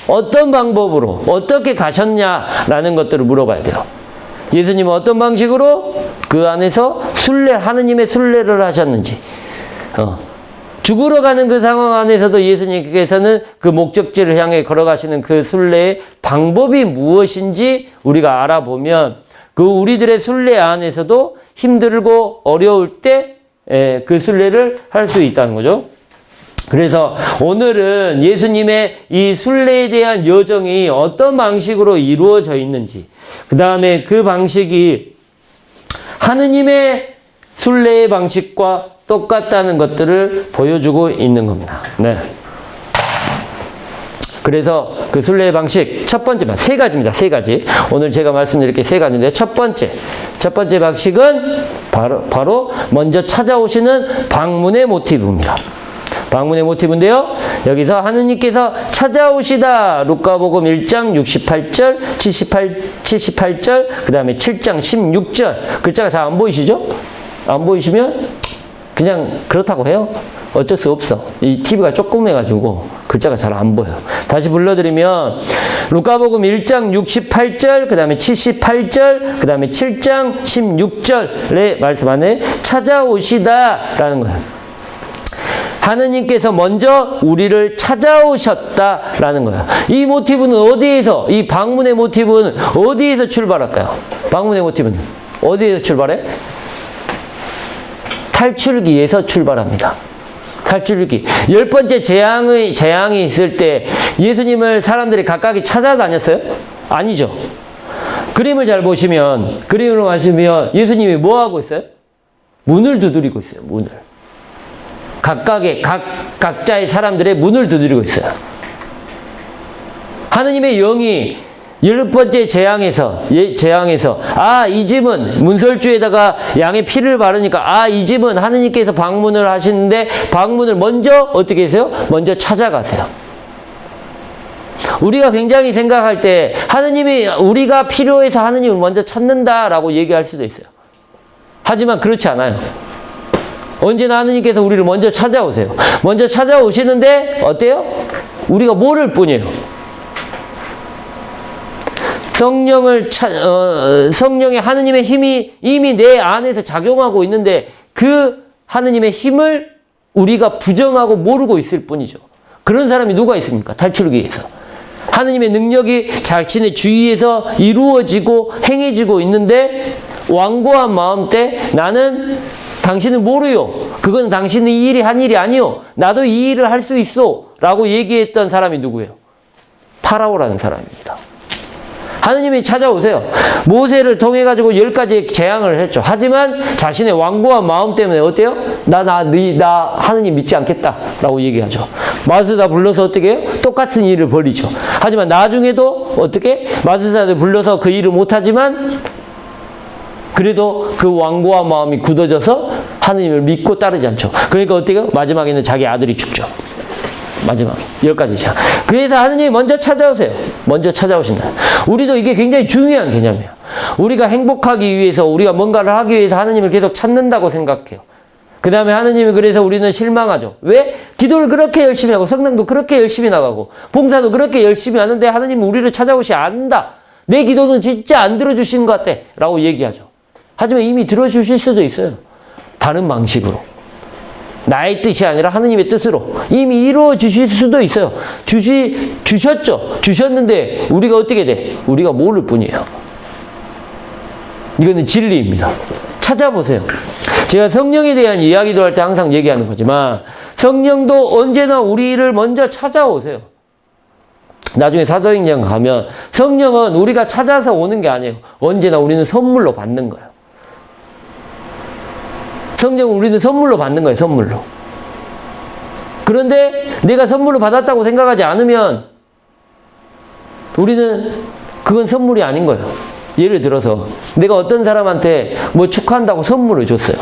어떤 방법으로 어떻게 가셨냐라는 것들을 물어봐야 돼요. 예수님은 어떤 방식으로 그 안에서 하느님의 순례를 하셨는지. 죽으러 가는 그 상황 안에서도 예수님께서는 그 목적지를 향해 걸어가시는 그 순례의 방법이 무엇인지 우리가 알아보면 그 우리들의 순례 안에서도 힘들고 어려울 때 그 순례를 할 수 있다는 거죠. 그래서 오늘은 예수님의 이 순례에 대한 여정이 어떤 방식으로 이루어져 있는지, 그 다음에 그 방식이 하느님의 순례의 방식과 똑같다는 것들을 보여주고 있는 겁니다. 네. 그래서 그 순례의 방식 첫 번째만 세 가지입니다. 세 가지. 오늘 제가 말씀드릴 게 세 가지인데 첫 번째 방식은 바로 먼저 찾아오시는 방문의 모티브입니다. 방문의 모티브인데요. 여기서 하느님께서 찾아오시다. 루카복음 1장 68절, 78절, 그 다음에 7장 16절. 글자가 잘 안 보이시죠? 안 보이시면 그냥 그렇다고 해요. 어쩔 수 없어. 이 TV가 조그매가지고 글자가 잘 안 보여. 다시 불러드리면 루카복음 1장 68절, 그 다음에 78절, 그 다음에 7장 16절의 말씀 안에 찾아오시다라는 거예요. 하느님께서 먼저 우리를 찾아오셨다라는 거예요. 이 모티브는 어디에서, 이 방문의 모티브는 어디에서 출발할까요? 방문의 모티브는 어디에서 출발해? 탈출기에서 출발합니다. 탈출기. 10번째 재앙이 있을 때 예수님을 사람들이 각각이 찾아다녔어요? 아니죠. 그림을 잘 보시면 예수님이 뭐 하고 있어요? 문을 두드리고 있어요. 문을. 각자의 사람들의 문을 두드리고 있어요. 하느님의 영이 10번째 재앙에서 이 집은 문설주에다가 양의 피를 바르니까 이 집은 하느님께서 방문을 하시는데 방문을 먼저 어떻게 하세요? 먼저 찾아가세요. 우리가 굉장히 생각할 때 우리가 필요해서 하느님을 먼저 찾는다라고 얘기할 수도 있어요. 하지만 그렇지 않아요. 언제나 하느님께서 우리를 먼저 찾아오세요. 먼저 찾아오시는데 어때요? 우리가 모를 뿐이에요. 성령의 하느님의 힘이 이미 내 안에서 작용하고 있는데 그 하느님의 힘을 우리가 부정하고 모르고 있을 뿐이죠. 그런 사람이 누가 있습니까? 탈출기에서. 하느님의 능력이 자신의 주위에서 이루어지고 행해지고 있는데 완고한 마음 때 나는 당신은 모르요. 그건 당신이 한 일이 아니요. 나도 이 일을 할 수 있어. 라고 얘기했던 사람이 누구예요? 파라오라는 사람입니다. 하느님이 찾아오세요. 모세를 통해 가지고 10가지 재앙을 했죠. 하지만 자신의 완고한 마음 때문에 어때요? 나 하느님 믿지 않겠다. 라고 얘기하죠. 마술사 불러서 어떻게 해요? 똑같은 일을 벌이죠. 하지만 나중에도 어떻게? 마술사들 불러서 그 일을 못하지만 그래도 그 완고한 마음이 굳어져서 하느님을 믿고 따르지 않죠. 그러니까 어떻게 해요? 마지막에는 자기 아들이 죽죠. 마지막 10가지 재앙. 그래서 하느님이 먼저 찾아오세요. 먼저 찾아오신다. 우리도 이게 굉장히 중요한 개념이에요. 우리가 행복하기 위해서 우리가 뭔가를 하기 위해서 하느님을 계속 찾는다고 생각해요. 그 다음에 하느님이 그래서 우리는 실망하죠. 왜? 기도를 그렇게 열심히 하고 성당도 그렇게 열심히 나가고 봉사도 그렇게 열심히 하는데 하느님은 우리를 찾아오시 않는다. 내 기도는 진짜 안 들어주시는 것 같아. 라고 얘기하죠. 하지만 이미 들어주실 수도 있어요. 다른 방식으로. 나의 뜻이 아니라 하느님의 뜻으로 이미 이루어 주실 수도 있어요. 주셨죠. 주셨는데 우리가 어떻게 돼? 우리가 모를 뿐이에요. 이거는 진리입니다. 찾아보세요. 제가 성령에 대한 이야기도 할 때 항상 얘기하는 거지만 성령도 언제나 우리를 먼저 찾아오세요. 나중에 사도행전 가면 성령은 우리가 찾아서 오는 게 아니에요. 언제나 우리는 선물로 받는 거예요. 성령은 우리는 선물로 받는 거예요. 선물로. 그런데 내가 선물로 받았다고 생각하지 않으면 우리는 그건 선물이 아닌 거예요. 예를 들어서 내가 어떤 사람한테 뭐 축하한다고 선물을 줬어요.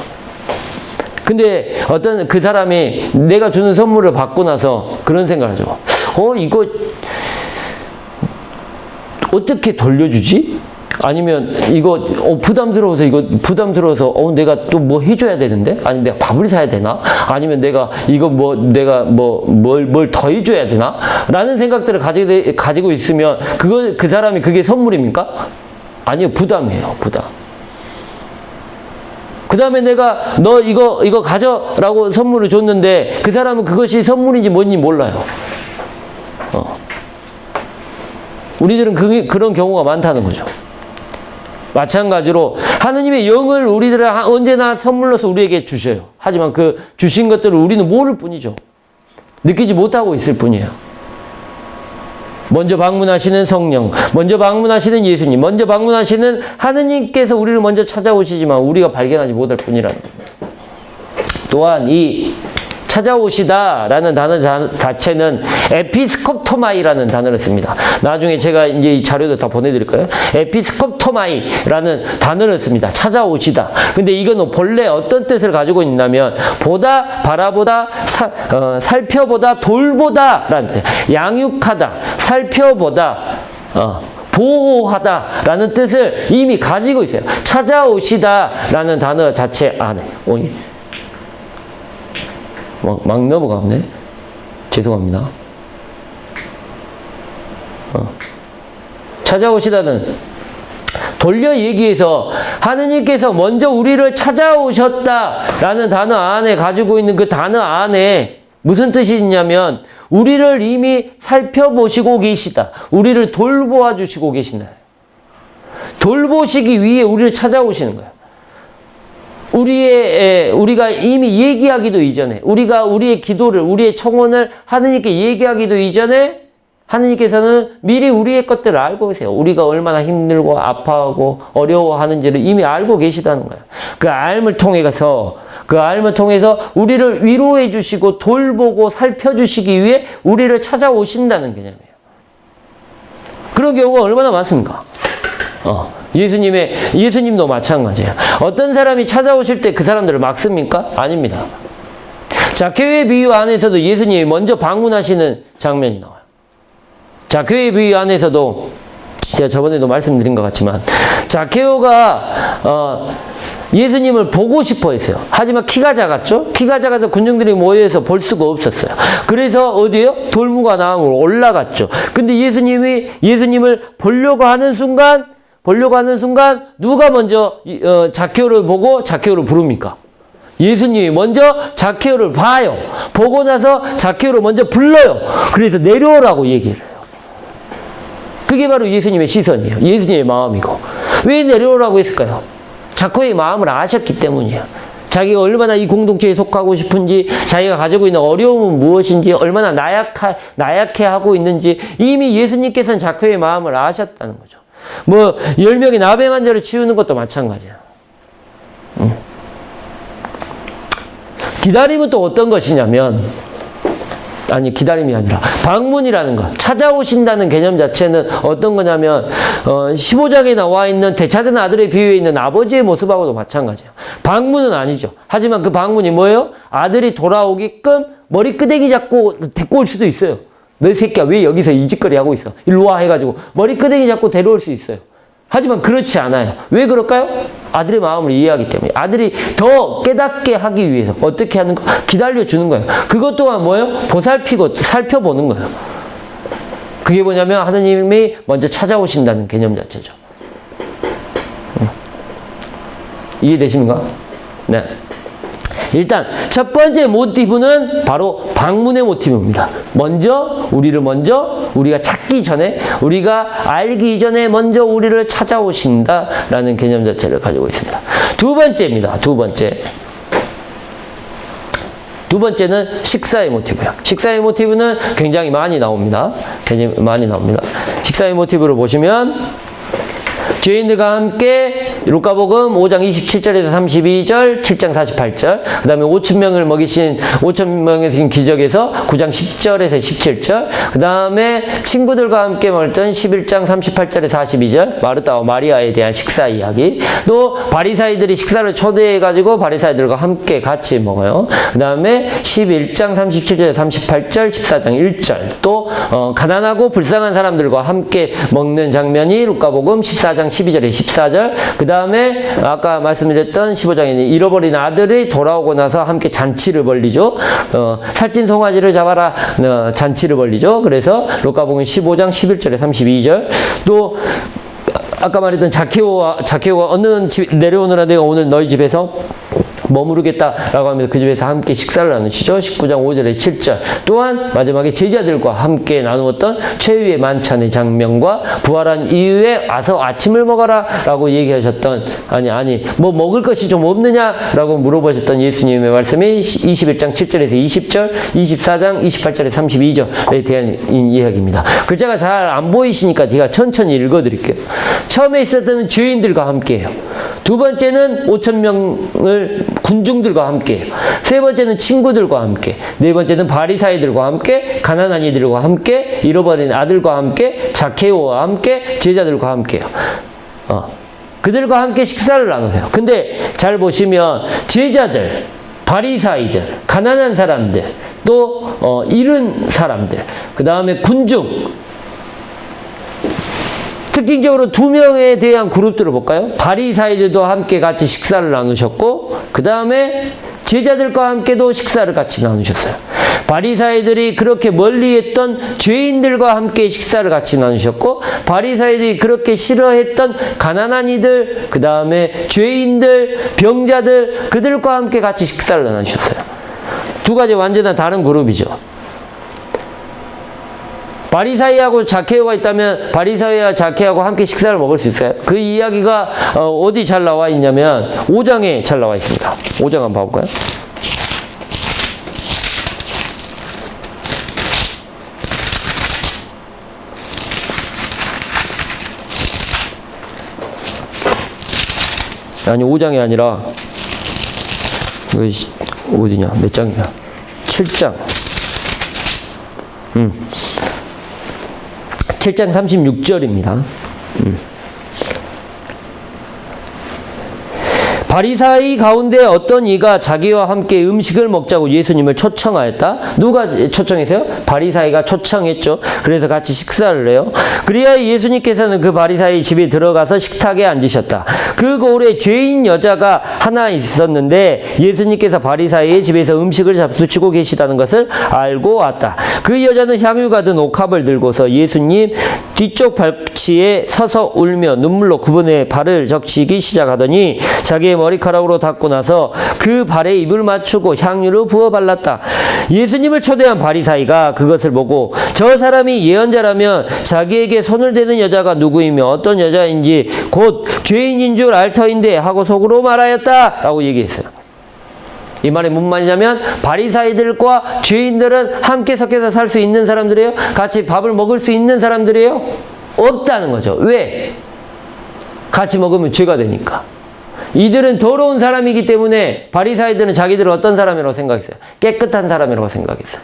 근데 어떤 그 사람이 내가 주는 선물을 받고 나서 그런 생각을 하죠. 이거 어떻게 돌려주지? 아니면 이거 부담스러워서 내가 또 뭐 해줘야 되는데? 아니면 내가 밥을 사야 되나? 아니면 내가 이거 뭘 더 해줘야 되나? 라는 생각들을 가지고 있으면 그 사람이 그게 선물입니까? 아니요, 부담이에요, 부담. 그 다음에 내가 너 이거 가져라고 선물을 줬는데 그 사람은 그것이 선물인지 뭔지 몰라요. 우리들은 그런 경우가 많다는 거죠. 마찬가지로 하느님의 영을 우리들은 언제나 선물로서 우리에게 주셔요. 하지만 그 주신 것들을 우리는 모를 뿐이죠. 느끼지 못하고 있을 뿐이에요. 먼저 방문하시는 성령, 먼저 방문하시는 예수님, 먼저 방문하시는 하느님께서 우리를 먼저 찾아오시지만 우리가 발견하지 못할 뿐이라는 겁니다. 또한 이 찾아오시다라는 단어 자체는 에피스콥토마이라는 단어를 씁니다. 나중에 제가 이제 이 자료도 다 보내드릴까요? 에피스콥토마이라는 단어를 씁니다. 찾아오시다. 근데 이거는 본래 어떤 뜻을 가지고 있냐면 보다, 바라보다, 살펴보다, 돌보다라는 뜻. 양육하다, 살펴보다, 보호하다라는 뜻을 이미 가지고 있어요. 찾아오시다라는 단어 자체 안에. 막 넘어가네. 죄송합니다. 찾아오시다는 돌려 얘기해서 하느님께서 먼저 우리를 찾아오셨다라는 단어 안에 가지고 있는 그 단어 안에 무슨 뜻이 있냐면 우리를 이미 살펴보시고 계시다. 우리를 돌보아 주시고 계신다. 돌보시기 위해 우리를 찾아오시는 거예요. 우리가 이미 얘기하기도 이전에, 우리가 우리의 기도를, 우리의 청원을 하느님께 얘기하기도 이전에 하느님께서는 미리 우리의 것들을 알고 계세요. 우리가 얼마나 힘들고 아파하고 어려워하는지를 이미 알고 계시다는 거예요. 그 알을 통해서 우리를 위로해 주시고 돌보고 살펴주시기 위해 우리를 찾아오신다는 개념이에요. 그런 경우가 얼마나 많습니까? 예수님도 마찬가지예요. 어떤 사람이 찾아오실 때 그 사람들을 막습니까? 아닙니다. 자케오의 비유 안에서도 예수님이 먼저 방문하시는 장면이 나와요. 자케오의 비유 안에서도 제가 저번에도 말씀드린 것 같지만 자케오가 예수님을 보고 싶어 했어요. 하지만 키가 작았죠? 키가 작아서 군중들이 모여서 볼 수가 없었어요. 그래서 어디에요? 돌무가 나무로 올라갔죠. 근데 예수님을 보려고 하는 순간 누가 먼저 자케오를 보고 자케오를 부릅니까? 예수님이 먼저 자케오를 봐요. 보고 나서 자케오를 먼저 불러요. 그래서 내려오라고 얘기를 해요. 그게 바로 예수님의 시선이에요. 예수님의 마음이고. 왜 내려오라고 했을까요? 자케오의 마음을 아셨기 때문이에요. 자기가 얼마나 이 공동체에 속하고 싶은지, 자기가 가지고 있는 어려움은 무엇인지, 얼마나 나약해하고 있는지 이미 예수님께서는 자케오의 마음을 아셨다는 거죠. 10명의 나병 환자를 치우는 것도 마찬가지야. 기다림은 또 어떤 것이냐면, 기다림이 아니라 방문이라는 것, 찾아오신다는 개념 자체는 어떤 거냐면 15장에 나와 있는 대차된 아들의 비유에 있는 아버지의 모습하고도 마찬가지예요. 방문은 아니죠. 하지만 그 방문이 뭐예요? 아들이 돌아오게끔 머리끄댕이 잡고 데리고 올 수도 있어요. 너 새끼야 왜 여기서 이 짓거리 하고 있어? 일로 와 해가지고 머리끄댕이 잡고 데려올 수 있어요. 하지만 그렇지 않아요. 왜 그럴까요? 아들의 마음을 이해하기 때문에. 아들이 더 깨닫게 하기 위해서 어떻게 하는 거? 기다려주는 거예요. 그것 또한 뭐예요? 보살피고 살펴보는 거예요. 그게 뭐냐면 하느님이 먼저 찾아오신다는 개념 자체죠. 이해되십니까? 네. 일단 첫 번째 모티브는 바로 방문의 모티브입니다. 우리가 찾기 전에, 우리가 알기 전에 먼저 우리를 찾아오신다라는 개념 자체를 가지고 있습니다. 두 번째입니다. 두 번째는 식사의 모티브예요. 식사의 모티브는 굉장히 많이 나옵니다. 식사의 모티브를 보시면 죄인들과 함께 루카복음 5장 27절에서 32절, 7장 48절, 그 다음에 5,000명을 먹이신 5,000명의 기적에서 9장 10절에서 17절, 그 다음에 친구들과 함께 먹었던 11장 38절에서 42절, 마르다와 마리아에 대한 식사 이야기, 또 바리사이들이 식사를 초대해가지고 바리사이들과 함께 같이 먹어요. 그 다음에 11장 37절에서 38절, 14장 1절, 또 가난하고 불쌍한 사람들과 함께 먹는 장면이 루카복음 14장 12절에 14절, 그 다음에 아까 말씀드렸던 15장에는 잃어버린 아들이 돌아오고 나서 함께 잔치를 벌리죠. 살찐 송아지를 잡아라, 잔치를 벌리죠. 그래서 루카복음 15장 11절에 32절, 또 아까 말했던 자케오가 어느 집 내려오느라 내가 오늘 너희 집에서 머무르겠다라고 하면서 그 집에서 함께 식사를 나누시죠. 19장 5절에 7절. 또한 마지막에 제자들과 함께 나누었던 최후의 만찬의 장면과 부활한 이후에 와서 아침을 먹어라 라고 얘기하셨던, 뭐 먹을 것이 좀 없느냐 라고 물어보셨던 예수님의 말씀이 21장 7절에서 20절, 24장 28절에 32절에 대한 이야기입니다. 글자가 잘 안 보이시니까 제가 천천히 읽어드릴게요. 처음에 있었던 죄인들과 함께해요. 두 번째는 5,000명을 군중들과 함께, 세 번째는 친구들과 함께, 네 번째는 바리사이들과 함께, 가난한 이들과 함께, 잃어버린 아들과 함께, 자케오와 함께, 제자들과 함께요. 그들과 함께 식사를 나눠요. 근데 잘 보시면 제자들, 바리사이들, 가난한 사람들, 또 잃은 사람들, 그 다음에 군중, 특징적으로 두 명에 대한 그룹들을 볼까요? 바리사이들도 함께 같이 식사를 나누셨고, 그 다음에 제자들과 함께도 식사를 같이 나누셨어요. 바리사이들이 그렇게 멀리했던 죄인들과 함께 식사를 같이 나누셨고, 바리사이들이 그렇게 싫어했던 가난한 이들, 그 다음에 죄인들, 병자들, 그들과 함께 같이 식사를 나누셨어요. 두 가지 완전히 다른 그룹이죠. 바리사이하고 자케오가 있다면 바리사이와 자케오하고 함께 식사를 먹을 수 있어요. 그 이야기가 어디 잘 나와 있냐면 5장에 잘 나와 있습니다. 5장 한번 봐볼까요? 아니 5장이 아니라 이거 어디냐, 몇 장이야? 7장. 7장 36절입니다. 바리사이 가운데 어떤 이가 자기와 함께 음식을 먹자고 예수님을 초청하였다. 누가 초청했어요? 바리사이가 초청했죠. 그래서 같이 식사를 해요. 그리하여 예수님께서는 그 바리사이 집에 들어가서 식탁에 앉으셨다. 그 고을에 죄인 여자가 하나 있었는데 예수님께서 바리사이의 집에서 음식을 잡수치고 계시다는 것을 알고 왔다. 그 여자는 향유가 든 옥합을 들고서 예수님 뒤쪽 발치에 서서 울며 눈물로 그분의 발을 적시기 시작하더니 자기의 머리카락으로 닦고 나서 그 발에 입을 맞추고 향유를 부어 발랐다. 예수님을 초대한 바리사이가 그것을 보고 저 사람이 예언자라면 자기에게 손을 대는 여자가 누구이며 어떤 여자인지 곧 죄인인 줄 알 터인데 하고 속으로 말하였다 라고 얘기했어요. 이 말이 무슨 말이냐면 바리사이들과 죄인들은 함께 섞여서 살 수 있는 사람들이에요? 같이 밥을 먹을 수 있는 사람들이에요? 없다는 거죠. 왜? 같이 먹으면 죄가 되니까. 이들은 더러운 사람이기 때문에 바리사이들은 자기들을 어떤 사람이라고 생각했어요? 깨끗한 사람이라고 생각했어요.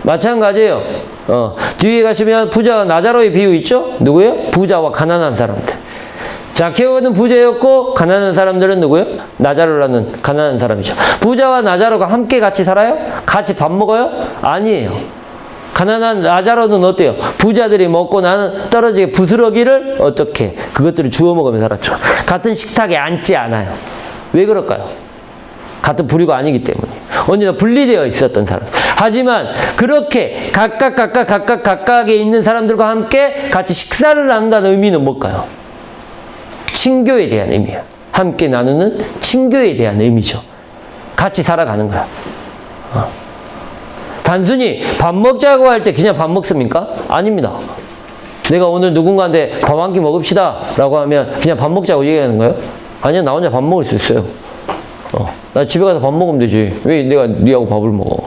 마찬가지예요. 뒤에 가시면 부자와 나자로의 비유 있죠? 누구예요? 부자와 가난한 사람들. 자케오는 부자였고 가난한 사람들은 누구예요? 나자로라는 가난한 사람이죠. 부자와 나자로가 함께 같이 살아요? 같이 밥 먹어요? 아니에요. 가난한 나자로는 어때요? 부자들이 먹고 나는 떨어지게 부스러기를 어떻게 그것들을 주워 먹으며 살았죠. 같은 식탁에 앉지 않아요. 왜 그럴까요? 같은 부류가 아니기 때문에. 언제나 분리되어 있었던 사람. 하지만 그렇게 각각에 있는 사람들과 함께 같이 식사를 나눈다는 의미는 뭘까요? 친교에 대한 의미예요. 함께 나누는 친교에 대한 의미죠. 같이 살아가는 거야. 단순히 밥 먹자고 할 때 그냥 밥 먹습니까? 아닙니다. 내가 오늘 누군가한테 밥 한 끼 먹읍시다 라고 하면 그냥 밥 먹자고 얘기하는 거예요? 아니야, 나 혼자 밥 먹을 수 있어요. 나 집에 가서 밥 먹으면 되지. 왜 내가 니하고 밥을 먹어?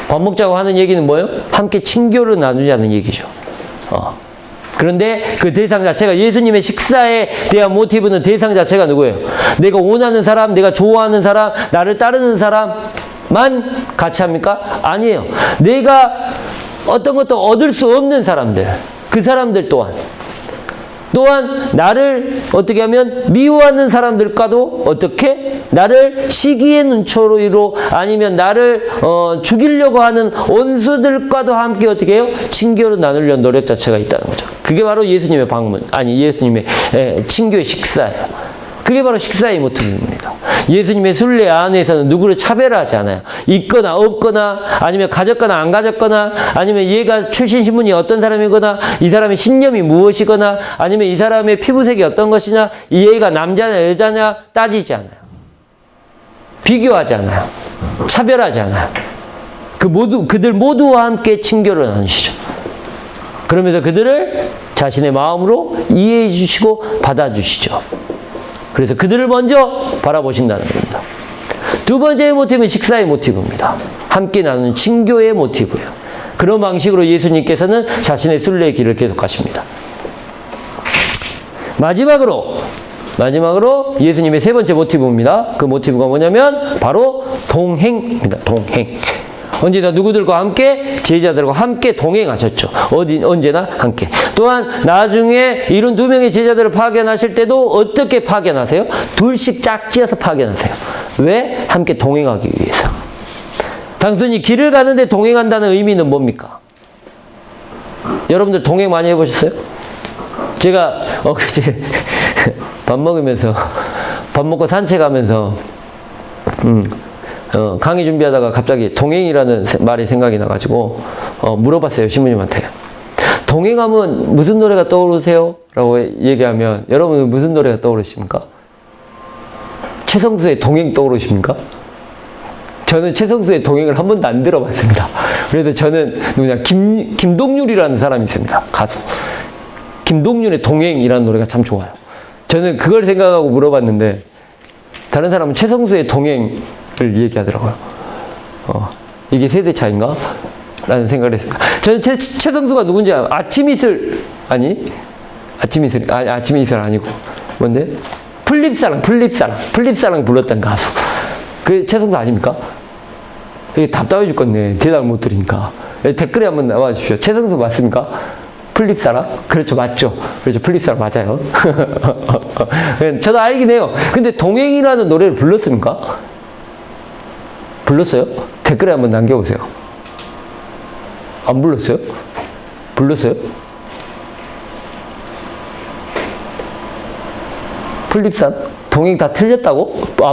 밥 먹자고 하는 얘기는 뭐예요? 함께 친교를 나누자는 얘기죠. 그런데 그 대상 자체가 예수님의 식사에 대한 모티브는 대상 자체가 누구예요? 내가 원하는 사람, 내가 좋아하는 사람, 나를 따르는 사람만 같이 합니까? 아니에요. 내가 어떤 것도 얻을 수 없는 사람들, 그 사람들 또한 나를 어떻게 하면 미워하는 사람들과도 어떻게 나를 시기의 눈초리로 아니면 나를 죽이려고 하는 원수들과도 함께 어떻게 해요? 친교를 나누려는 노력 자체가 있다는 거죠. 그게 바로 예수님의 방문, 아니 예수님의 친교의 식사예요. 그게 바로 식사의 모티브입니다. 예수님의 순례 안에서는 누구를 차별하지 않아요. 있거나 없거나 아니면 가졌거나 안 가졌거나 아니면 얘가 출신 신분이 어떤 사람이거나 이 사람의 신념이 무엇이거나 아니면 이 사람의 피부색이 어떤 것이냐 이 얘가 남자냐 여자냐 따지지 않아요. 비교하지 않아요. 차별하지 않아요. 그들 모두와 함께 친교를 나누시죠. 그러면서 그들을 자신의 마음으로 이해해 주시고 받아주시죠. 그래서 그들을 먼저 바라보신다는 겁니다. 두 번째 모티브는 식사의 모티브입니다. 함께 나누는 친교의 모티브예요. 그런 방식으로 예수님께서는 자신의 순례의 길을 계속 가십니다. 마지막으로 예수님의 세 번째 모티브입니다. 그 모티브가 뭐냐면 바로 동행입니다. 동행. 언제나 누구들과 함께 제자들과 함께 동행하셨죠. 언제나 함께. 또한 나중에 이런 두 명의 제자들을 파견하실 때도 어떻게 파견하세요? 둘씩 짝지어서 파견하세요. 왜? 함께 동행하기 위해서. 단순히 길을 가는데 동행한다는 의미는 뭡니까? 여러분들 동행 많이 해보셨어요? 제가 엊그제 밥 먹고 산책하면서 강의 준비하다가 갑자기 동행이라는 말이 생각이 나가지고 물어봤어요. 신부님한테. 동행하면 무슨 노래가 떠오르세요? 라고 얘기하면 여러분은 무슨 노래가 떠오르십니까? 최성수의 동행 떠오르십니까? 저는 최성수의 동행을 한 번도 안 들어봤습니다. 그래서 저는 김동률이라는 사람이 있습니다. 가수. 김동률의 동행이라는 노래가 참 좋아요. 저는 그걸 생각하고 물어봤는데 다른 사람은 최성수의 동행을 얘기하더라고요. 이게 세대 차인가? 라는 생각을 했습니다. 저는 최성수가 누군지 알아요. 아침이슬 아니고 뭔데? 플립사랑 불렀던 가수. 그 최성수 아닙니까? 이게 답답해 죽겠네. 대답을 못 드리니까. 댓글에 한번 나와 주십시오. 최성수 맞습니까? 플립사랑? 그렇죠, 맞죠. 그렇죠, 플립사랑 맞아요. 저도 알긴 해요. 근데 동행이라는 노래를 불렀습니까? 불렀어요? 댓글에 한번 남겨보세요. 안 불렀어요? 불렀어요? 플립산? 동행 다 틀렸다고?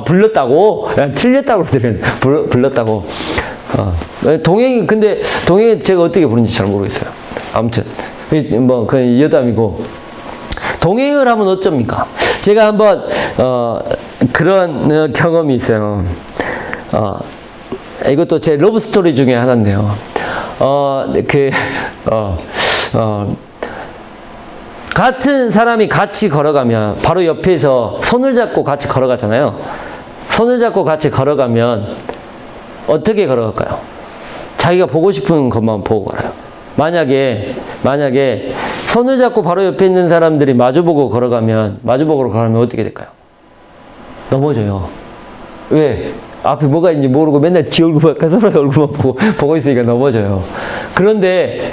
불렀다고? 틀렸다고 들었네. 불렀다고. 동행이, 근데 동행이 제가 어떻게 부르는지 잘 모르겠어요. 아무튼. 그냥 여담이고. 동행을 하면 어쩝니까? 제가 한번, 그런 경험이 있어요. 이것도 제 러브 스토리 중에 하나인데요. 같은 사람이 같이 걸어가면 바로 옆에서 손을 잡고 같이 걸어가잖아요. 손을 잡고 같이 걸어가면 어떻게 걸어갈까요? 자기가 보고 싶은 것만 보고 걸어요. 만약에 손을 잡고 바로 옆에 있는 사람들이 마주보고 걸어가면 어떻게 될까요? 넘어져요. 왜? 앞에 뭐가 있는지 모르고 맨날 지 얼굴만, 서로의 얼굴만 보고 있으니까 넘어져요. 그런데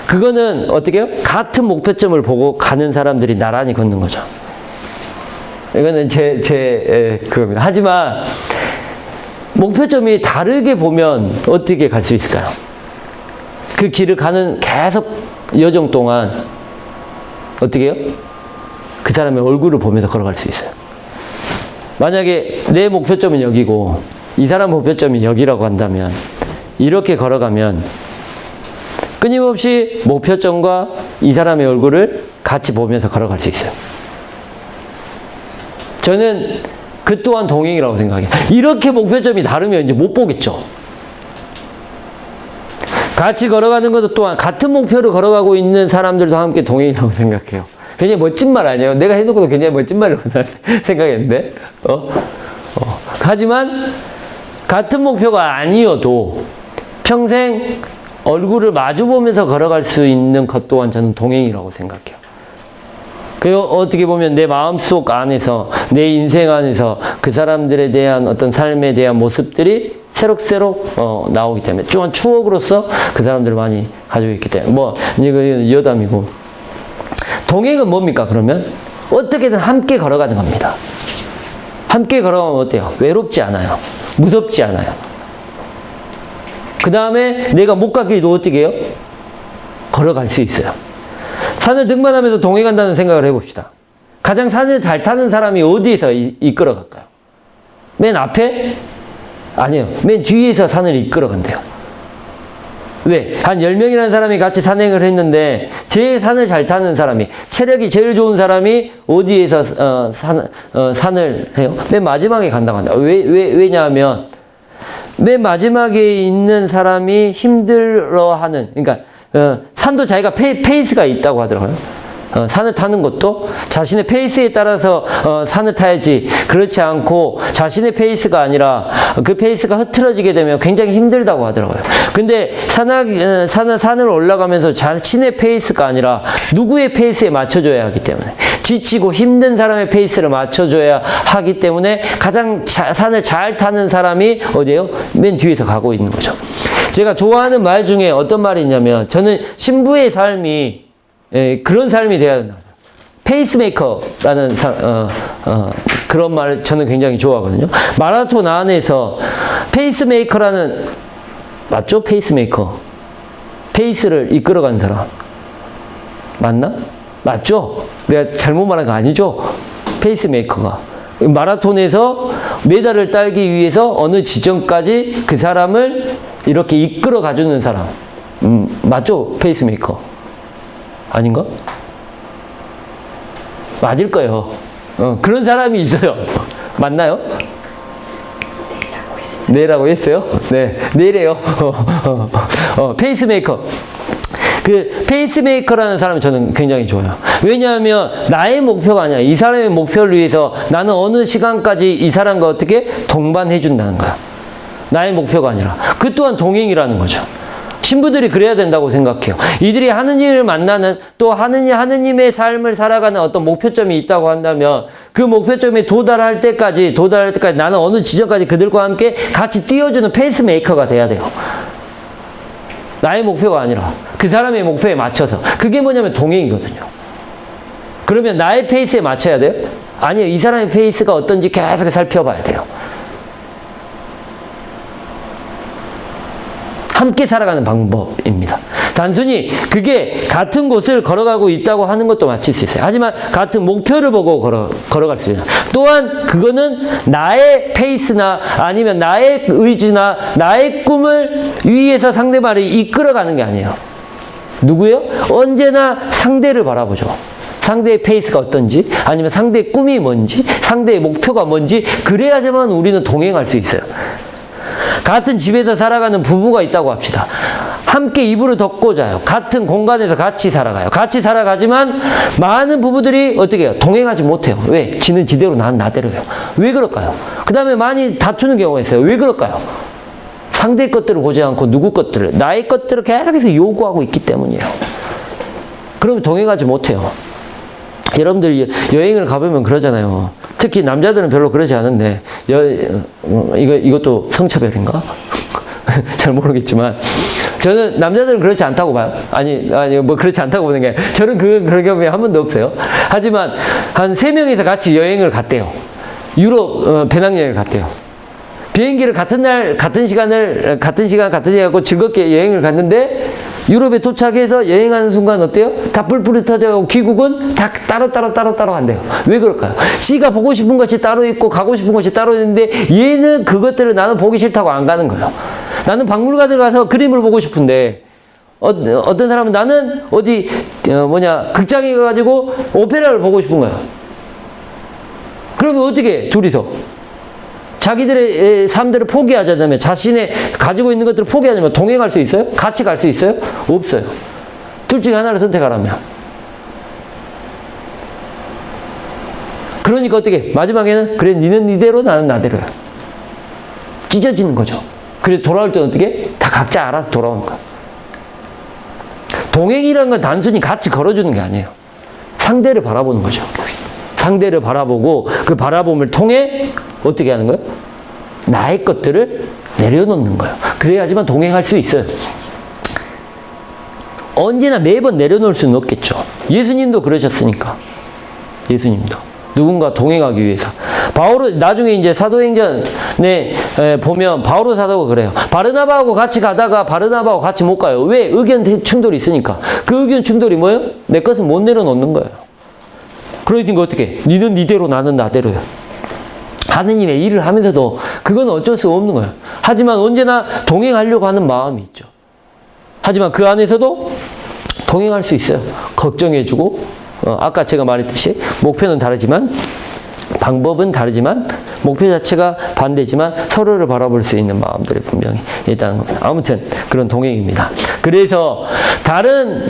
그거는 어떻게 해요? 같은 목표점을 보고 가는 사람들이 나란히 걷는 거죠. 이거는 그겁니다. 하지만 목표점이 다르게 보면 어떻게 갈 수 있을까요? 그 길을 가는 계속 여정 동안 어떻게 해요? 그 사람의 얼굴을 보면서 걸어갈 수 있어요. 만약에 내 목표점은 여기고 이 사람 목표점이 여기라고 한다면 이렇게 걸어가면 끊임없이 목표점과 이 사람의 얼굴을 같이 보면서 걸어갈 수 있어요. 저는 그 또한 동행이라고 생각해요. 이렇게 목표점이 다르면 이제 못 보겠죠. 같이 걸어가는 것도 또한 같은 목표를 걸어가고 있는 사람들도 함께 동행이라고 생각해요. 굉장히 멋진 말 아니에요? 내가 해놓고도 굉장히 멋진 말이라고 생각했는데. 하지만 같은 목표가 아니어도 평생 얼굴을 마주보면서 걸어갈 수 있는 것 또한 저는 동행이라고 생각해요. 그리고 어떻게 보면 내 마음속 안에서, 내 인생 안에서 그 사람들에 대한 어떤 삶에 대한 모습들이 새록새록 나오기 때문에 또한 추억으로서 그 사람들을 많이 가지고 있기 때문에 이거 여담이고. 동행은 뭡니까 그러면? 어떻게든 함께 걸어가는 겁니다. 함께 걸어가면 어때요? 외롭지 않아요. 무섭지 않아요. 그 다음에 내가 못 갈 길도 어떻게 해요? 걸어갈 수 있어요. 산을 등반하면서 동행한다는 생각을 해봅시다. 가장 산을 잘 타는 사람이 어디에서 이끌어 갈까요? 맨 앞에? 아니요. 맨 뒤에서 산을 이끌어 간대요. 왜? 한 10명이라는 사람이 같이 산행을 했는데 제일 산을 잘 타는 사람이, 체력이 제일 좋은 사람이 어디에서 산을 해요? 맨 마지막에 간다고 한다. 왜냐하면 맨 마지막에 있는 사람이 힘들어하는, 그러니까 산도 자기가 페이스가 있다고 하더라고요. 산을 타는 것도 자신의 페이스에 따라서 산을 타야지, 그렇지 않고 자신의 페이스가 아니라 그 페이스가 흐트러지게 되면 굉장히 힘들다고 하더라고요. 근데 산을 올라가면서 자신의 페이스가 아니라 누구의 페이스에 맞춰줘야 하기 때문에, 지치고 힘든 사람의 페이스를 맞춰줘야 하기 때문에 가장 산을 잘 타는 사람이 어디예요? 맨 뒤에서 가고 있는 거죠. 제가 좋아하는 말 중에 어떤 말이 있냐면, 저는 신부의 삶이 그런 삶이 돼야 된다. 페이스메이커라는 그런 말을 저는 굉장히 좋아하거든요. 마라톤 안에서 페이스메이커라는, 맞죠? 페이스메이커. 페이스를 이끌어가는 사람. 맞나? 맞죠? 내가 잘못 말한 거 아니죠? 페이스메이커가. 마라톤에서 메달을 따기 위해서 어느 지점까지 그 사람을 이렇게 이끌어 가주는 사람. 맞죠? 페이스메이커. 아닌가? 맞을 거예요. 그런 사람이 있어요. 맞나요? 네라고 했어요? 네, 네래요. 페이스메이커. 그 페이스메이커라는 사람이 저는 굉장히 좋아요. 왜냐하면 나의 목표가 아니야. 이 사람의 목표를 위해서 나는 어느 시간까지 이 사람과 어떻게 동반해 준다는 거야. 나의 목표가 아니라. 그 또한 동행이라는 거죠. 신부들이 그래야 된다고 생각해요. 이들이 하느님을 만나는, 또 하느님의 삶을 살아가는 어떤 목표점이 있다고 한다면 그 목표점에 도달할 때까지 나는 어느 지점까지 그들과 함께 같이 뛰어주는 페이스메이커가 돼야 돼요. 나의 목표가 아니라 그 사람의 목표에 맞춰서. 그게 뭐냐면 동행이거든요. 그러면 나의 페이스에 맞춰야 돼요? 아니요. 이 사람의 페이스가 어떤지 계속 살펴봐야 돼요. 함께 살아가는 방법입니다. 단순히 그게 같은 곳을 걸어가고 있다고 하는 것도 맞출 수 있어요. 하지만 같은 목표를 보고 걸어갈 수 있어요. 또한 그거는 나의 페이스나 아니면 나의 의지나 나의 꿈을 위해서 상대방을 이끌어가는 게 아니에요. 누구요? 언제나 상대를 바라보죠. 상대의 페이스가 어떤지, 아니면 상대의 꿈이 뭔지, 상대의 목표가 뭔지, 그래야지만 우리는 동행할 수 있어요. 같은 집에서 살아가는 부부가 있다고 합시다. 함께 이불을 덮고 자요. 같은 공간에서 같이 살아가요. 같이 살아가지만 많은 부부들이 어떻게 해요? 동행하지 못해요. 왜? 지는 지대로 나는 나대로요. 왜 그럴까요? 그 다음에 많이 다투는 경우가 있어요. 왜 그럴까요? 상대의 것들을 보지 않고 누구 것들을, 나의 것들을 계속해서 요구하고 있기 때문이에요. 그러면 동행하지 못해요. 여러분들 여행을 가보면 그러잖아요. 특히 남자들은 별로 그러지 않은데, 이것도 성차별인가? 잘 모르겠지만, 저는 남자들은 그렇지 않다고 봐요. 아니, 뭐 그렇지 않다고 보는 게, 저는 그런 경험이 한 번도 없어요. 하지만, 한 3명이서 같이 여행을 갔대요. 유럽, 배낭여행을 갔대요. 비행기를 같은 시간 갖고 즐겁게 여행을 갔는데, 유럽에 도착해서 여행하는 순간 어때요? 다 뿔뿔이 터져가고 귀국은 다 따로 한대요. 왜 그럴까요? 지가 보고 싶은 것이 따로 있고 가고 싶은 것이 따로 있는데 얘는 그것들을 나는 보기 싫다고 안 가는 거예요. 나는 박물관에 가서 그림을 보고 싶은데 어떤 사람은 나는 극장에 가가지고 오페라를 보고 싶은 거야. 그러면 어떻게 해? 둘이서 자기들의 삶들을 포기하자면, 자신의 가지고 있는 것들을 포기하자면 동행할 수 있어요? 같이 갈 수 있어요? 없어요. 둘 중에 하나를 선택하라면. 그러니까 어떻게? 마지막에는 그래 니는 니대로 나는 나대로야. 찢어지는 거죠. 그래 돌아올 때는 어떻게? 다 각자 알아서 돌아오는 거야. 동행이라는 건 단순히 같이 걸어주는 게 아니에요. 상대를 바라보는 거죠. 상대를 바라보고 그 바라봄을 통해 어떻게 하는 거예요? 나의 것들을 내려놓는 거예요. 그래야지만 동행할 수 있어요. 언제나 매번 내려놓을 수는 없겠죠. 예수님도 그러셨으니까. 예수님도. 누군가 동행하기 위해서. 바오로, 나중에 이제 사도행전에 보면 바오로 사도가 그래요. 바르나바하고 같이 가다가 바르나바하고 같이 못 가요. 왜? 의견 충돌이 있으니까. 그 의견 충돌이 뭐예요? 내 것은 못 내려놓는 거예요. 그러니까 어떻게? 니는 니대로 나는 나대로요. 하느님의 일을 하면서도 그건 어쩔 수 없는 거예요. 하지만 언제나 동행하려고 하는 마음이 있죠. 하지만 그 안에서도 동행할 수 있어요. 걱정해주고, 아까 제가 말했듯이 목표는 다르지만 방법은 다르지만 목표 자체가 반대지만 서로를 바라볼 수 있는 마음들이 분명히 일단 아무튼 그런 동행입니다. 그래서 다른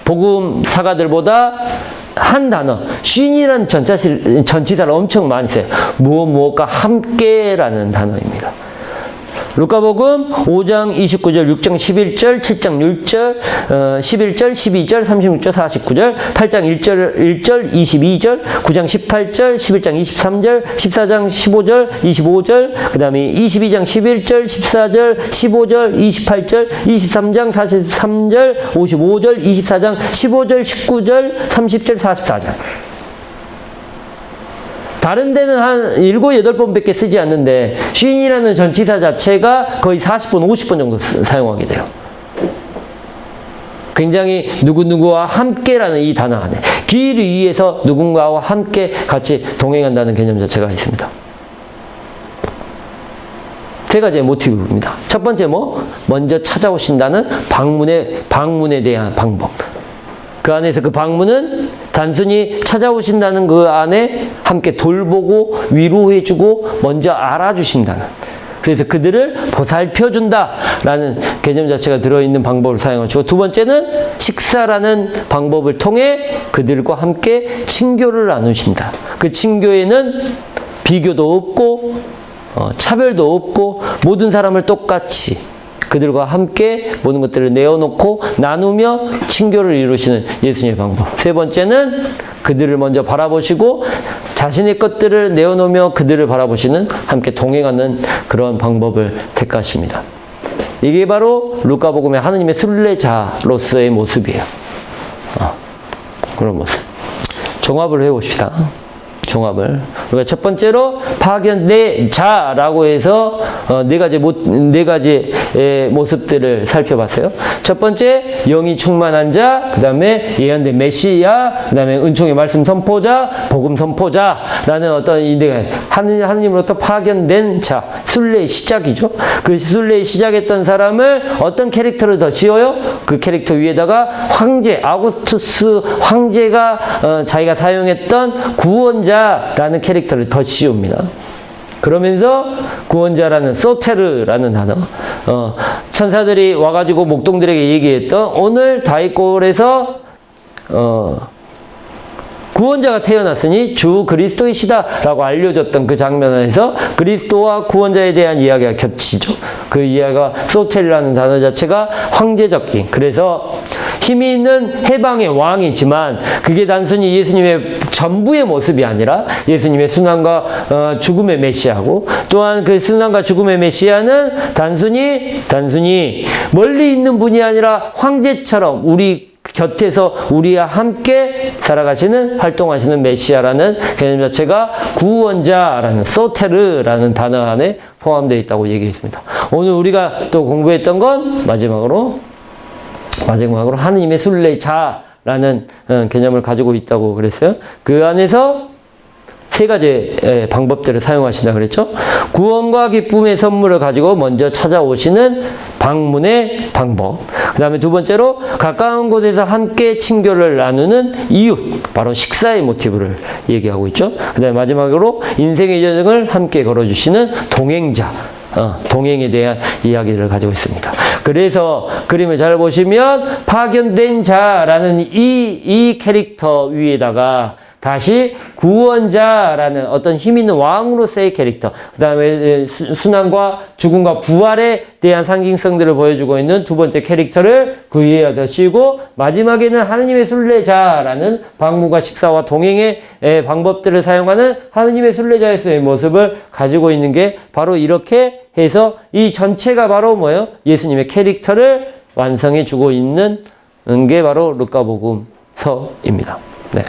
복음 사가들보다 한 단어, 쉰이라는 전치사를 엄청 많이 써요. 무엇과 함께라는 단어입니다. 루카복음 5장 29절, 6장 11절, 7장 6절, 11절, 12절, 36절, 49절, 8장 1절, 22절, 9장 18절, 11장 23절, 14장 15절, 25절, 그 다음에 22장 11절, 14절, 15절, 28절, 23장 43절, 55절, 24장 15절, 19절, 30절, 44절. 다른 데는 한 7, 8번 밖에 쓰지 않는데 쉰이라는 전치사 자체가 거의 40번, 50번 정도 사용하게 돼요. 굉장히 누구누구와 함께라는 이 단어 안에 길 위에서 누군가와 함께 같이 동행한다는 개념 자체가 있습니다. 세 가지의 모티브입니다. 첫 번째 먼저 찾아오신다는 방문에 대한 방법. 그 안에서 그 방문은 단순히 찾아오신다는 그 안에 함께 돌보고 위로해주고 먼저 알아주신다는, 그래서 그들을 보살펴준다라는 개념 자체가 들어있는 방법을 사용하시고, 두 번째는 식사라는 방법을 통해 그들과 함께 친교를 나누신다. 그 친교에는 비교도 없고 차별도 없고 모든 사람을 똑같이 그들과 함께 모든 것들을 내어놓고 나누며 친교를 이루시는 예수님의 방법. 세 번째는 그들을 먼저 바라보시고 자신의 것들을 내어놓으며 그들을 바라보시는 함께 동행하는 그런 방법을 택하십니다. 이게 바로 루카복음의 하느님의 순례자로서의 모습이에요. 그런 모습. 종합을 해봅시다. 종합을. 우리가 첫 번째로 파견자라고 해서 네 가지의 모습들을 살펴봤어요. 첫 번째, 영이 충만한 자, 그 다음에 예언된 메시아, 그 다음에 은총의 말씀 선포자, 복음 선포자라는 어떤 하느님으로부터 파견된 자, 순례의 시작이죠. 그 순례의 시작했던 사람을 어떤 캐릭터를 더 지어요? 그 캐릭터 위에다가 황제, 아구스투스 황제가 자기가 사용했던 구원자 라는 캐릭터를 더 씌웁니다. 그러면서 구원자라는 소테르라는 단어, 천사들이 와가지고 목동들에게 얘기했던 오늘 다윗골에서 구원자가 태어났으니 주 그리스도이시다라고 알려졌던 그 장면에서 그리스도와 구원자에 대한 이야기가 겹치죠. 그 이야기가 소텔이라는 단어 자체가 황제적인, 그래서 힘이 있는 해방의 왕이지만 그게 단순히 예수님의 전부의 모습이 아니라 예수님의 순환과 죽음의 메시아고, 또한 그 순환과 죽음의 메시아는 단순히 멀리 있는 분이 아니라 황제처럼 우리 곁에서 우리와 함께 살아가시는, 활동하시는 메시아라는 개념 자체가 구원자라는 소테르라는 단어 안에 포함되어 있다고 얘기했습니다. 오늘 우리가 또 공부했던 건 마지막으로 하느님의 순례자라는 개념을 가지고 있다고 그랬어요. 그 안에서 세 가지 방법들을 사용하신다 그랬죠. 구원과 기쁨의 선물을 가지고 먼저 찾아오시는 방문의 방법. 그 다음에 두 번째로 가까운 곳에서 함께 친교를 나누는 이웃, 바로 식사의 모티브를 얘기하고 있죠. 그 다음에 마지막으로 인생의 여정을 함께 걸어주시는 동행자, 동행에 대한 이야기들을 가지고 있습니다. 그래서 그림을 잘 보시면 파견된 자라는 이 캐릭터 위에다가 다시 구원자라는 어떤 힘 있는 왕으로서의 캐릭터, 그 다음에 순환과 죽음과 부활에 대한 상징성들을 보여주고 있는 두 번째 캐릭터를 그 위에 두시고, 마지막에는 하느님의 순례자라는 방문과 식사와 동행의 방법들을 사용하는 하느님의 순례자의 모습을 가지고 있는 게 바로 이렇게 해서 이 전체가 바로 뭐예요? 예수님의 캐릭터를 완성해 주고 있는 게 바로 루카복음서입니다. 네.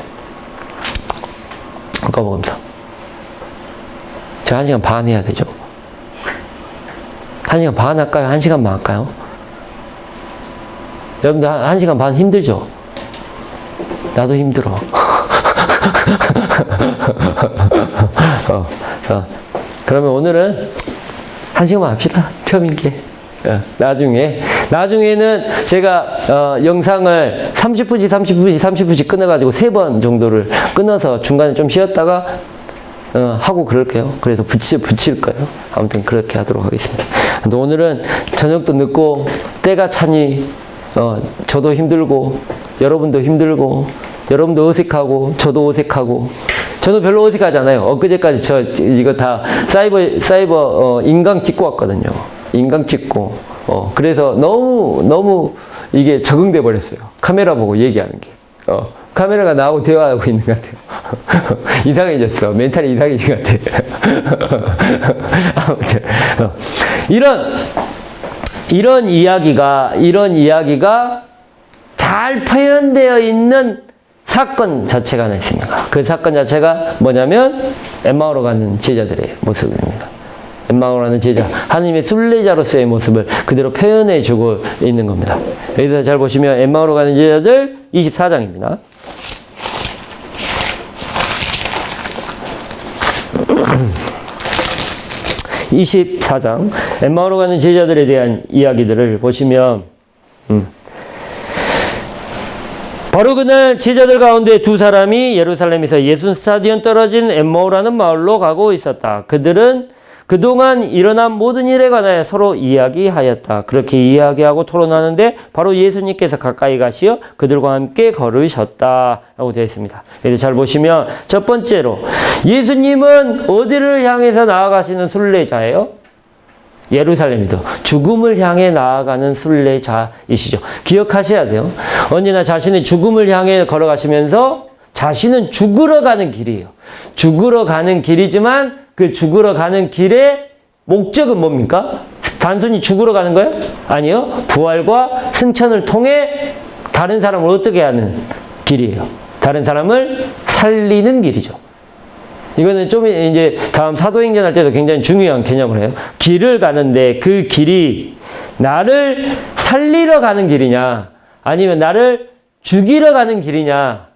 루카복음서. 제가 1시간 반 해야 되죠? 1시간 반 할까요? 1시간만 할까요? 여러분들 1시간 반 힘들죠? 나도 힘들어. 그러면 오늘은 1시간만 합시다. 처음인 게. 나중에는 제가 영상을 30분씩 끊어가지고 3번 정도를 끊어서 중간에 좀 쉬었다가 하고 그럴게요. 그래서 붙일 거예요. 아무튼 그렇게 하도록 하겠습니다. 근데 오늘은 저녁도 늦고 때가 차니 저도 힘들고 여러분도 힘들고 여러분도 어색하고 저도 어색하고, 저도 별로 어색하지 않아요. 엊그제까지 저 이거 다 사이버 인강 찍고 왔거든요. 인강 찍고 그래서 너무 이게 적응돼 버렸어요. 카메라 보고 얘기하는 게. 카메라가 나하고 대화하고 있는 것 같아요. 이상해졌어. 멘탈이 이상해진 것 같아요. 아무튼 이런 이야기가 잘 표현되어 있는 사건 자체가 하나 있습니다. 그 사건 자체가 뭐냐면 엠마오로 가는 제자들의 모습입니다. 엠마오로 가는 제자, 하나님의 순례자로서의 모습을 그대로 표현해 주고 있는 겁니다. 여기서 잘 보시면 엠마오로 가는 제자들 24장입니다. 24장 엠마오로 가는 제자들에 대한 이야기들을 보시면 바로 그날 제자들 가운데 두 사람이 예루살렘에서 60스타디온 떨어진 엠마오라는 마을로 가고 있었다. 그들은 그동안 일어난 모든 일에 관하여 서로 이야기하였다. 그렇게 이야기하고 토론하는데 바로 예수님께서 가까이 가시어 그들과 함께 걸으셨다 라고 되어 있습니다. 그래서 잘 보시면 첫 번째로 예수님은 어디를 향해서 나아가시는 순례자예요? 예루살렘이죠. 죽음을 향해 나아가는 순례자이시죠. 기억하셔야 돼요. 언제나 자신의 죽음을 향해 걸어가시면서 자신은 죽으러 가는 길이에요. 죽으러 가는 길이지만 그 죽으러 가는 길의 목적은 뭡니까? 단순히 죽으러 가는 거예요? 아니요. 부활과 승천을 통해 다른 사람을 어떻게 하는 길이에요? 다른 사람을 살리는 길이죠. 이거는 좀 이제 다음 사도행전 할 때도 굉장히 중요한 개념을 해요. 길을 가는데 그 길이 나를 살리러 가는 길이냐, 아니면 나를 죽이러 가는 길이냐.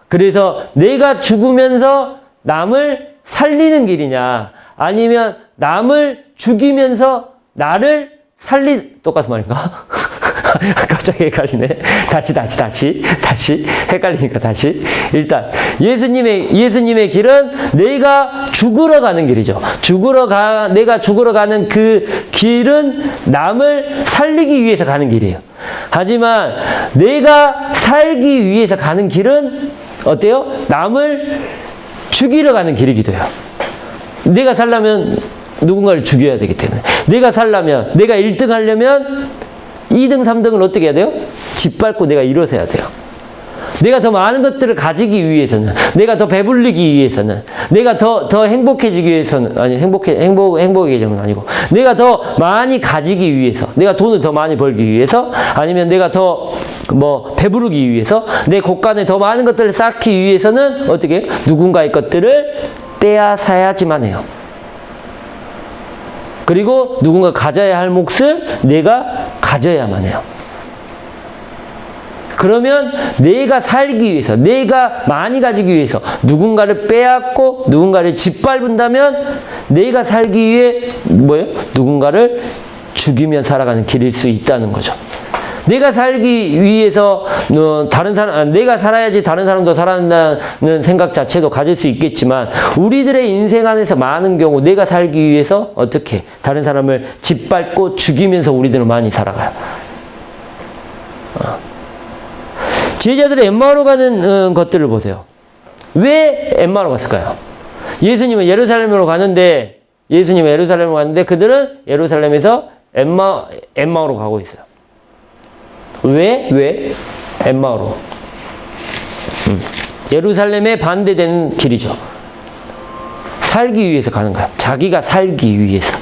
그래서 내가 죽으면서 남을 살리는 길이냐, 아니면 남을 죽이면서 나를 똑같은 말인가? 갑자기 헷갈리네. 다시. 헷갈리니까 다시. 일단, 예수님의 길은 내가 죽으러 가는 길이죠. 내가 죽으러 가는 그 길은 남을 살리기 위해서 가는 길이에요. 하지만 내가 살기 위해서 가는 길은 어때요? 남을 죽이러 가는 길이기도 해요. 내가 살려면 누군가를 죽여야 되기 때문에. 내가 살려면, 내가 1등 하려면 2등, 3등을 어떻게 해야 돼요? 짓밟고 내가 일어서야 돼요. 내가 더 많은 것들을 가지기 위해서는, 내가 더 배불리기 위해서는, 내가 더 행복해지기 위해서는, 아니, 행복의 계정은 아니고, 내가 더 많이 가지기 위해서, 내가 돈을 더 많이 벌기 위해서, 아니면 내가 더 배부르기 위해서, 내 곳간에 더 많은 것들을 쌓기 위해서는 어떻게 해요? 누군가의 것들을 빼앗아야지만 해요. 그리고 누군가 가져야 할 몫을 내가 가져야만 해요. 그러면 내가 살기 위해서, 내가 많이 가지기 위해서 누군가를 빼앗고 누군가를 짓밟은다면 내가 살기 위해 뭐예요? 누군가를 죽이며 살아가는 길일 수 있다는 거죠. 내가 살기 위해서 다른 사람, 내가 살아야지 다른 사람도 살아난다는 생각 자체도 가질 수 있겠지만 우리들의 인생 안에서 많은 경우 내가 살기 위해서 어떻게 다른 사람을 짓밟고 죽이면서 우리들은 많이 살아가요. 제자들이 엠마오로 가는 것들을 보세요. 왜 엠마오로 갔을까요? 예수님은 예루살렘으로 가는데 그들은 예루살렘에서 엠마오로 가고 있어요. 왜? 엠마오로. 예루살렘에 반대되는 길이죠. 살기 위해서 가는 거야. 자기가 살기 위해서.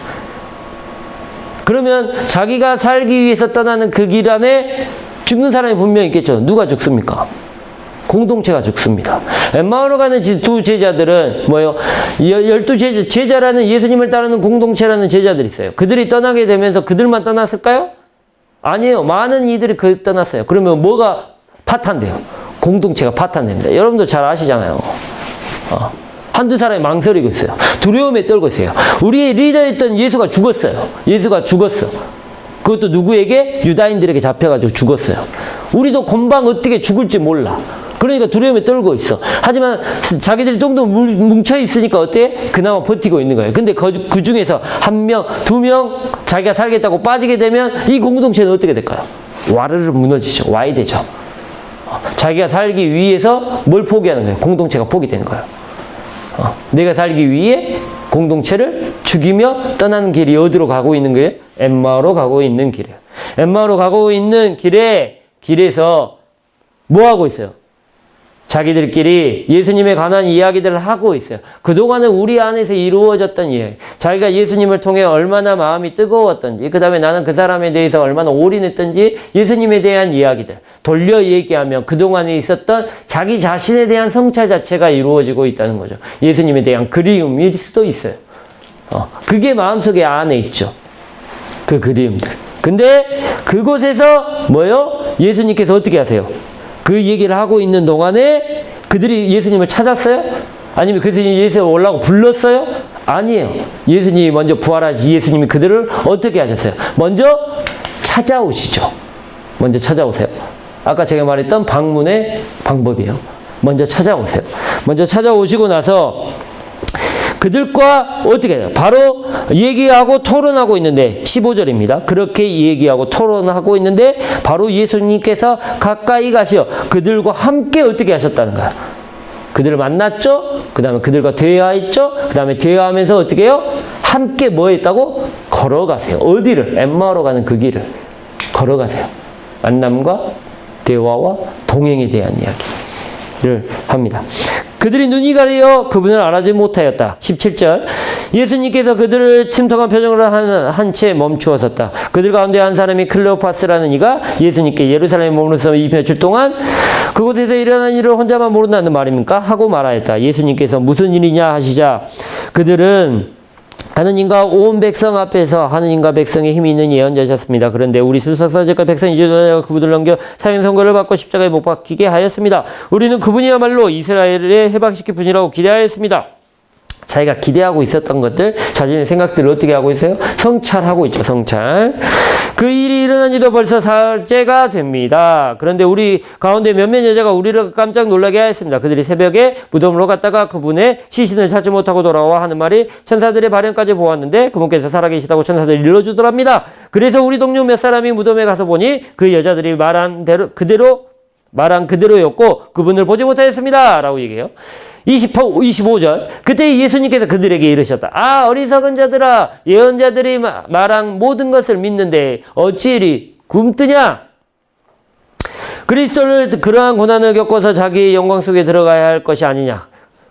그러면 자기가 살기 위해서 떠나는 그 길 안에 죽는 사람이 분명히 있겠죠. 누가 죽습니까? 공동체가 죽습니다. 엠마오로 가는 두 제자들은 뭐예요? 12 제자라는 예수님을 따르는 공동체라는 제자들이 있어요. 그들이 떠나게 되면서 그들만 떠났을까요? 아니에요. 많은 이들이 떠났어요. 그러면 뭐가 파탄돼요? 공동체가 파탄됩니다. 여러분도 잘 아시잖아요. 한두 사람이 망설이고 있어요. 두려움에 떨고 있어요. 우리의 리더였던 예수가 죽었어요. 예수가 죽었어. 그것도 누구에게? 유다인들에게 잡혀가지고 죽었어요. 우리도 금방 어떻게 죽을지 몰라. 그러니까 두려움에 떨고 있어. 하지만 자기들이 똥똥 뭉쳐있으니까 어때? 그나마 버티고 있는 거예요. 근데 그 중에서 한 명, 두 명 자기가 살겠다고 빠지게 되면 이 공동체는 어떻게 될까요? 와르르 무너지죠. 와야 되죠. 자기가 살기 위해서 뭘 포기하는 거예요? 공동체가 포기되는 거예요. 내가 살기 위해 공동체를 죽이며 떠나는 길이 어디로 가고 있는 거예요? 엠마오로 가고 있는 길이에요. 엠마오로 가고 있는 길에서 뭐 하고 있어요? 자기들끼리 예수님에 관한 이야기들을 하고 있어요. 그동안은 우리 안에서 이루어졌던 이야기. 자기가 예수님을 통해 얼마나 마음이 뜨거웠던지, 그 다음에 나는 그 사람에 대해서 얼마나 올인했던지 예수님에 대한 이야기들 돌려 얘기하면 그동안에 있었던 자기 자신에 대한 성찰 자체가 이루어지고 있다는 거죠. 예수님에 대한 그리움일 수도 있어요. 그게 마음속에 안에 있죠. 그 그리움들. 근데 그곳에서 뭐요? 예수님께서 어떻게 하세요? 그 얘기를 하고 있는 동안에 그들이 예수님을 찾았어요? 아니면 그들이 예수님을 오라고 불렀어요? 아니에요. 예수님이 먼저 부활하시 예수님이 그들을 어떻게 하셨어요? 먼저 찾아오시죠. 먼저 찾아오세요. 아까 제가 말했던 방문의 방법이에요. 먼저 찾아오세요. 먼저 찾아오시고 나서 그들과 어떻게 해요? 바로 얘기하고 토론하고 있는데 15절입니다. 그렇게 얘기하고 토론하고 있는데 바로 예수님께서 가까이 가시어 그들과 함께 어떻게 하셨다는 거야? 그들을 만났죠? 그 다음에 그들과 대화했죠? 그 다음에 대화하면서 어떻게 해요? 함께 뭐 했다고? 걸어가세요. 어디를? 엠마오로 가는 그 길을 걸어가세요. 만남과 대화와 동행에 대한 이야기를 합니다. 그들이 눈이 가려 그분을 알아지 못하였다. 17절. 예수님께서 그들을 침통한 표정으로 한 채 멈추어 섰다. 그들 가운데 한 사람이 클레오파스라는 이가 예수님께 예루살렘에 머무르면서 이 며칠 동안 그곳에서 일어난 일을 혼자만 모른다는 말입니까? 하고 말하였다. 예수님께서 무슨 일이냐 하시자 그들은 하느님과 온 백성 앞에서 하느님과 백성의 힘이 있는 예언자셨습니다. 그런데 우리 술사사제과 백성이 이제 그분을 넘겨 사형 선고를 받고 십자가에 못 박히게 하였습니다. 우리는 그분이야말로 이스라엘을 해방시킬 분이라고 기대하였습니다. 자기가 기대하고 있었던 것들, 자신의 생각들을 어떻게 하고 있어요? 성찰하고 있죠. 성찰. 그 일이 일어난 지도 벌써 사흘째가 됩니다. 그런데 우리 가운데 몇몇 여자가 우리를 깜짝 놀라게 하였습니다. 그들이 새벽에 무덤으로 갔다가 그분의 시신을 찾지 못하고 돌아와 하는 말이 천사들의 발현까지 보았는데 그분께서 살아계시다고 천사들이 일러주더랍니다. 그래서 우리 동료 몇 사람이 무덤에 가서 보니 그 여자들이 말한 그대로였고 그분을 보지 못하였습니다. 라고 얘기해요. 25절. 그때 예수님께서 그들에게 이르셨다. 아, 어리석은 자들아, 예언자들이 말한 모든 것을 믿는데 어찌 이리 굼뜨냐? 그리스도를 그러한 고난을 겪어서 자기의 영광 속에 들어가야 할 것이 아니냐?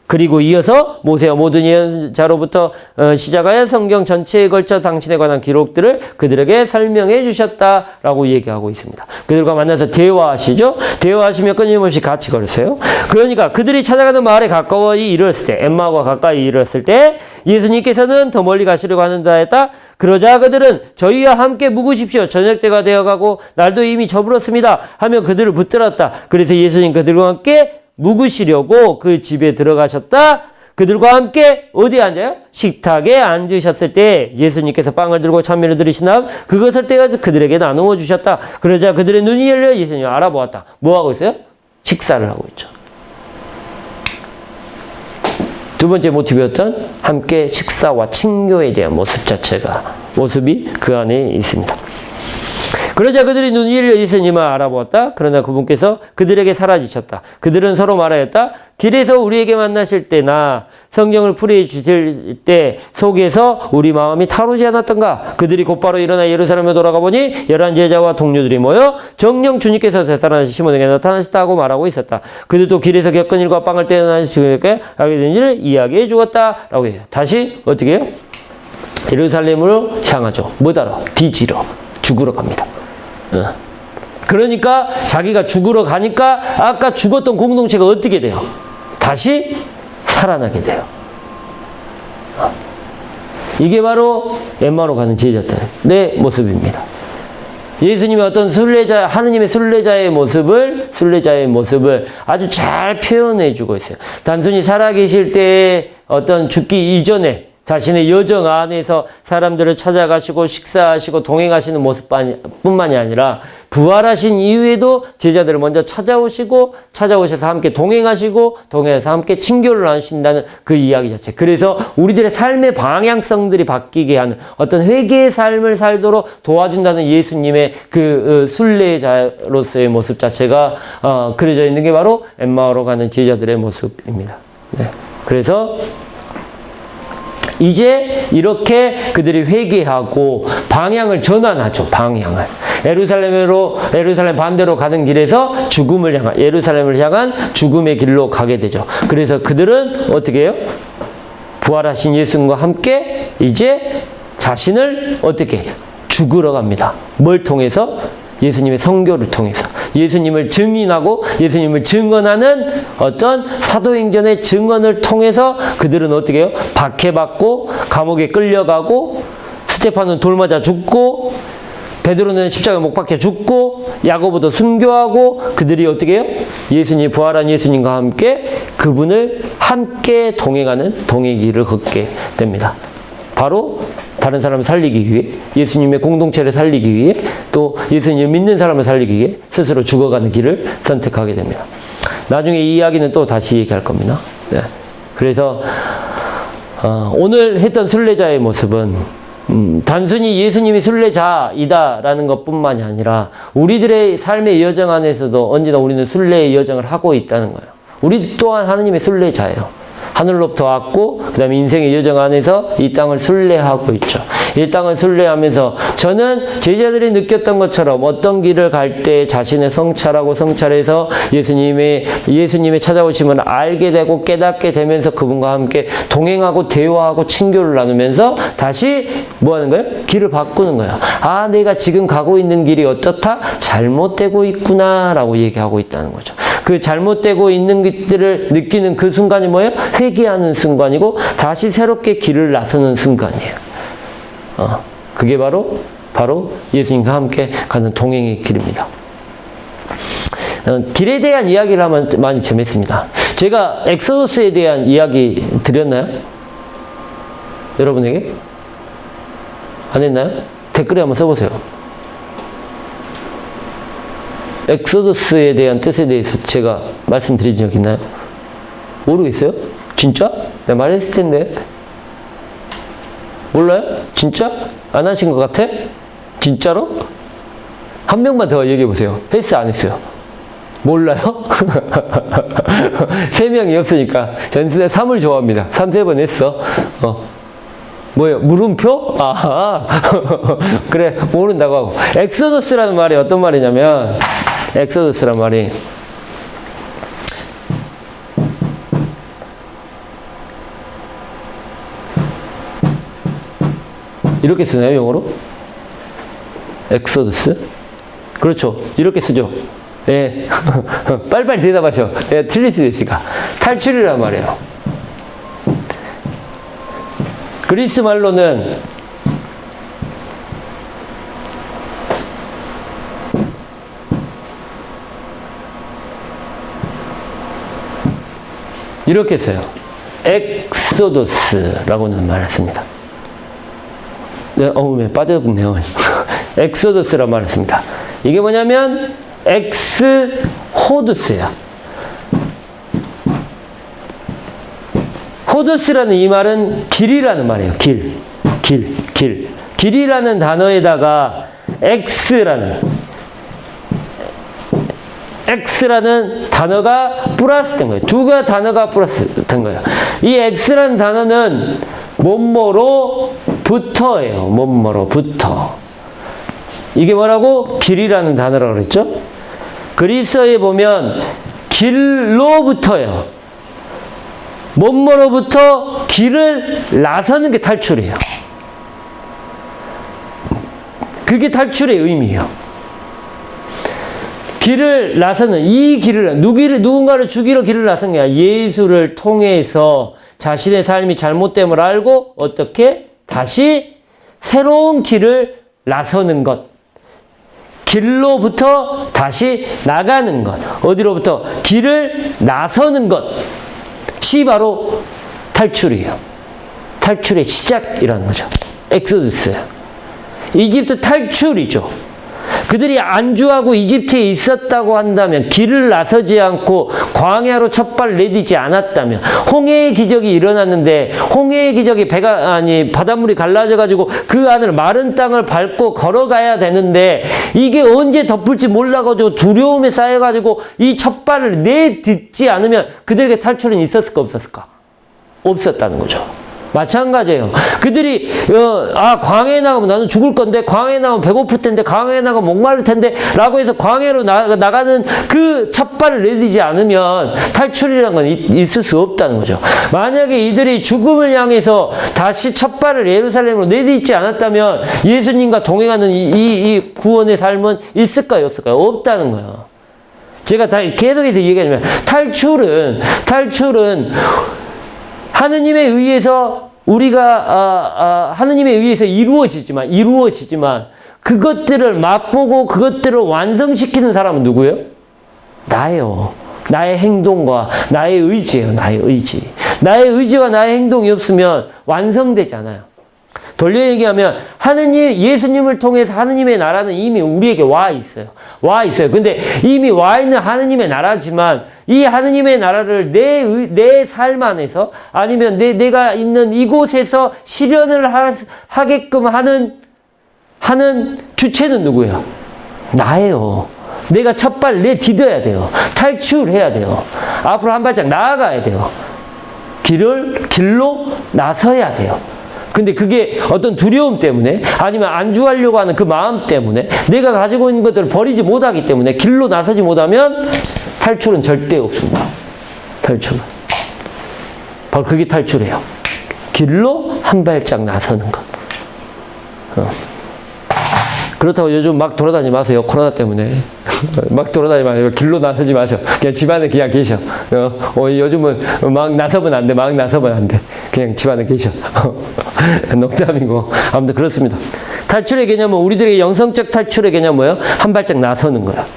그리고 이어서 모세와 모든 예언자로부터 시작하여 성경 전체에 걸쳐 당신에 관한 기록들을 그들에게 설명해 주셨다라고 얘기하고 있습니다. 그들과 만나서 대화하시죠. 대화하시며 끊임없이 같이 걸으세요. 그러니까 그들이 찾아가는 마을에 가까이 이르렀을 때, 엠마오가 가까이 이르렀을 때 예수님께서는 더 멀리 가시려고 하는다 했다. 그러자 그들은 저희와 함께 묵으십시오. 저녁 때가 되어가고 날도 이미 저물었습니다. 하며 그들을 붙들었다. 그래서 예수님 그들과 함께 묵으시려고 그 집에 들어가셨다. 그들과 함께 어디에 앉아요? 식탁에 앉으셨을 때 예수님께서 빵을 들고 찬미를 들으신 다음 그것을 떼어서 그들에게 나누어 주셨다. 그러자 그들의 눈이 열려 예수님을 알아보았다. 뭐 하고 있어요? 식사를 하고 있죠. 두 번째 모티브였던 함께 식사와 친교에 대한 모습이 그 안에 있습니다. 그러자 그들이 눈이 열려 예수님을 알아보았다. 그러나 그분께서 그들에게 사라지셨다. 그들은 서로 말하였다. 길에서 우리에게 만나실 때나 성경을 풀이해 주실 때 속에서 우리 마음이 타오르지 않았던가. 그들이 곧바로 일어나 예루살렘에 돌아가 보니 11 제자와 동료들이 모여 정녕 주님께서 되살아나신 시몬에게 나타나셨다고 말하고 있었다. 그들도 길에서 겪은 일과 빵을 떼어나신 주님께 알게 된 일을 이야기해 주었다라고 해요. 다시 어떻게 해요? 예루살렘으로 향하죠. 뭐다로? 뒤지러. 죽으러 갑니다. 그러니까 자기가 죽으러 가니까 아까 죽었던 공동체가 어떻게 돼요? 다시 살아나게 돼요. 이게 바로 엠마오로 가는 제자들의 모습입니다. 예수님의 어떤 하느님의 순례자의 모습을 아주 잘 표현해 주고 있어요. 단순히 살아계실 때의 어떤 죽기 이전에 자신의 여정 안에서 사람들을 찾아가시고 식사하시고 동행하시는 모습뿐만이 아니라 부활하신 이후에도 제자들을 먼저 찾아오셔서 함께 동행해서 함께 친교를 나누신다는 그 이야기 자체. 그래서 우리들의 삶의 방향성들이 바뀌게 하는 어떤 회개의 삶을 살도록 도와준다는 예수님의 그 순례자로서의 모습 자체가 그려져 있는 게 바로 엠마오로 가는 제자들의 모습입니다. 네. 그래서 이제 이렇게 그들이 회개하고 방향을 전환하죠. 예루살렘 반대로 가는 길에서 예루살렘을 향한 죽음의 길로 가게 되죠. 그래서 그들은 어떻게 해요? 부활하신 예수님과 함께 이제 자신을 어떻게 죽으러 갑니다. 뭘 통해서? 예수님의 선교를 통해서 예수님을 증인하고 예수님을 증언하는 어떤 사도행전의 증언을 통해서 그들은 어떻게 해요? 박해받고 감옥에 끌려가고 스테파는 돌 맞아 죽고 베드로는 십자가에 못 박혀 죽고 야고보도 순교하고 그들이 어떻게 해요? 부활한 예수님과 함께 그분을 함께 동행하는 동행 길을 걷게 됩니다. 바로 다른 사람을 살리기 위해, 예수님의 공동체를 살리기 위해, 또 예수님을 믿는 사람을 살리기 위해 스스로 죽어가는 길을 선택하게 됩니다. 나중에 이 이야기는 또 다시 얘기할 겁니다. 네. 그래서 오늘 했던 순례자의 모습은 단순히 예수님이 순례자이다라는 것뿐만이 아니라 우리들의 삶의 여정 안에서도 언제나 우리는 순례의 여정을 하고 있다는 거예요. 우리 또한 하느님의 순례자예요. 하늘로부터 왔고 그 다음에 인생의 여정 안에서 이 땅을 순례하고 있죠. 이 땅을 순례하면서 저는 제자들이 느꼈던 것처럼 어떤 길을 갈 때 자신의 성찰하고 성찰해서 예수님의 찾아오심을 알게 되고 깨닫게 되면서 그분과 함께 동행하고 대화하고 친교를 나누면서 다시 뭐 하는 거예요? 길을 바꾸는 거예요. 아, 내가 지금 가고 있는 길이 어떻다? 잘못되고 있구나 라고 얘기하고 있다는 거죠. 그 잘못되고 있는 것들을 느끼는 그 순간이 뭐예요? 회개하는 순간이고 다시 새롭게 길을 나서는 순간이에요. 그게 바로 예수님과 함께 가는 동행의 길입니다. 길에 대한 이야기를 하면 많이 재밌습니다. 제가 엑소더스에 대한 이야기 드렸나요? 여러분에게? 안 했나요? 댓글에 한번 써보세요. 엑소더스에 대한 뜻에 대해서 제가 말씀드린 적 있나요? 모르겠어요? 진짜? 내가 말했을 텐데. 몰라요? 진짜? 안 하신 것 같아? 진짜로? 한 명만 더 얘기해 보세요. 했어요? 안 했어요? 몰라요? 3명이 없으니까. 전순에 3을 좋아합니다. 3번 했어. 뭐예요? 물음표? 그래, 모른다고 하고. 엑소더스라는 말이 어떤 말이냐면, 엑소더스란 말이 이렇게 쓰나요, 영어로? 엑소더스? 그렇죠. 이렇게 쓰죠. 예. 빨리빨리 대답하셔. 예, 틀릴 수도 있으니까. 탈출이란 말이에요. 그리스 말로는 이렇게 써요. 엑소더스라고는 말을 씁니다. 네, 네, 빠져붙네요. 엑소더스라고 말을 씁니다. 이게 뭐냐면 엑스호두스야. 호두스라는 이 말은 길이라는 말이에요. 길. 길이라는 단어에다가 X라는 단어가 플러스 된 거예요. 단어가 플러스 된 거예요. 이 X라는 단어는 뭐뭐로부터예요. 뭐뭐로부터. 이게 뭐라고? 길이라는 단어라고 그랬죠? 그리스어에 보면 길로부터예요. 뭐뭐로부터 길을 나서는 게 탈출이에요. 그게 탈출의 의미예요. 길을 나서는, 이 길을, 누군가를 죽이러 길을 나선 게 아니라 예수를 통해서 자신의 삶이 잘못됨을 알고 어떻게 다시 새로운 길을 나서는 것. 길로부터 다시 나가는 것. 어디로부터? 길을 나서는 것이 바로 탈출이에요. 탈출의 시작이라는 거죠. 엑소더스. 이집트 탈출이죠. 그들이 안주하고 이집트에 있었다고 한다면, 길을 나서지 않고 광야로 첫발 내딛지 않았다면, 홍해의 기적이 일어났는데 홍해의 기적이 바닷물이 갈라져 가지고 그 안을 마른 땅을 밟고 걸어가야 되는데 이게 언제 덮을지 몰라 가지고 두려움에 쌓여 가지고 이 첫발을 내딛지 않으면 그들에게 탈출은 있었을까 없었을까? 없었다는 거죠. 마찬가지예요. 그들이 광해에 나가면 나는 죽을 건데, 광해에 나가면 배고플 텐데, 광해에 나가면 목마를 텐데 라고 해서 광해로 나가는 그 첫발을 내딛지 않으면 탈출이라는 건 있을 수 없다는 거죠. 만약에 이들이 죽음을 향해서 다시 첫발을 예루살렘으로 내딛지 않았다면 예수님과 동행하는 이 구원의 삶은 있을까요 없을까요? 없다는 거예요. 제가 다 계속해서 얘기하지만 탈출은 하느님에 의해서 하느님에 의해서 이루어지지만 그것들을 맛보고 그것들을 완성시키는 사람은 누구예요? 나예요. 나의 행동과 나의 의지예요. 나의 의지. 나의 의지와 나의 행동이 없으면 완성되지 않아요. 돌려 얘기하면 예수님을 통해서 하느님의 나라는 이미 우리에게 와 있어요. 근데 이미 와 있는 하느님의 나라지만 이 하느님의 나라를 내 삶 안에서 아니면 내가 있는 이곳에서 실현을 하게끔 하는 주체는 누구예요? 나예요. 내가 첫발 내딛어야 돼요. 탈출해야 돼요. 앞으로 한 발짝 나아가야 돼요. 길로 나서야 돼요. 근데 그게 어떤 두려움 때문에 아니면 안주하려고 하는 그 마음 때문에 내가 가지고 있는 것들을 버리지 못하기 때문에 길로 나서지 못하면 탈출은 절대 없습니다. 탈출은. 바로 그게 탈출이에요. 길로 한 발짝 나서는 것. 그렇다고 요즘 막 돌아다니지 마세요. 코로나 때문에. 막 돌아다니지 마세요. 길로 나서지 마세요. 그냥 집안에 그냥 계셔. 요즘은 막 나서면 안 돼. 그냥 집안에 계셔. 농담이고. 아무튼 그렇습니다. 탈출의 개념은 우리들에게 영성적 탈출의 개념은 뭐예요? 한 발짝 나서는 거야.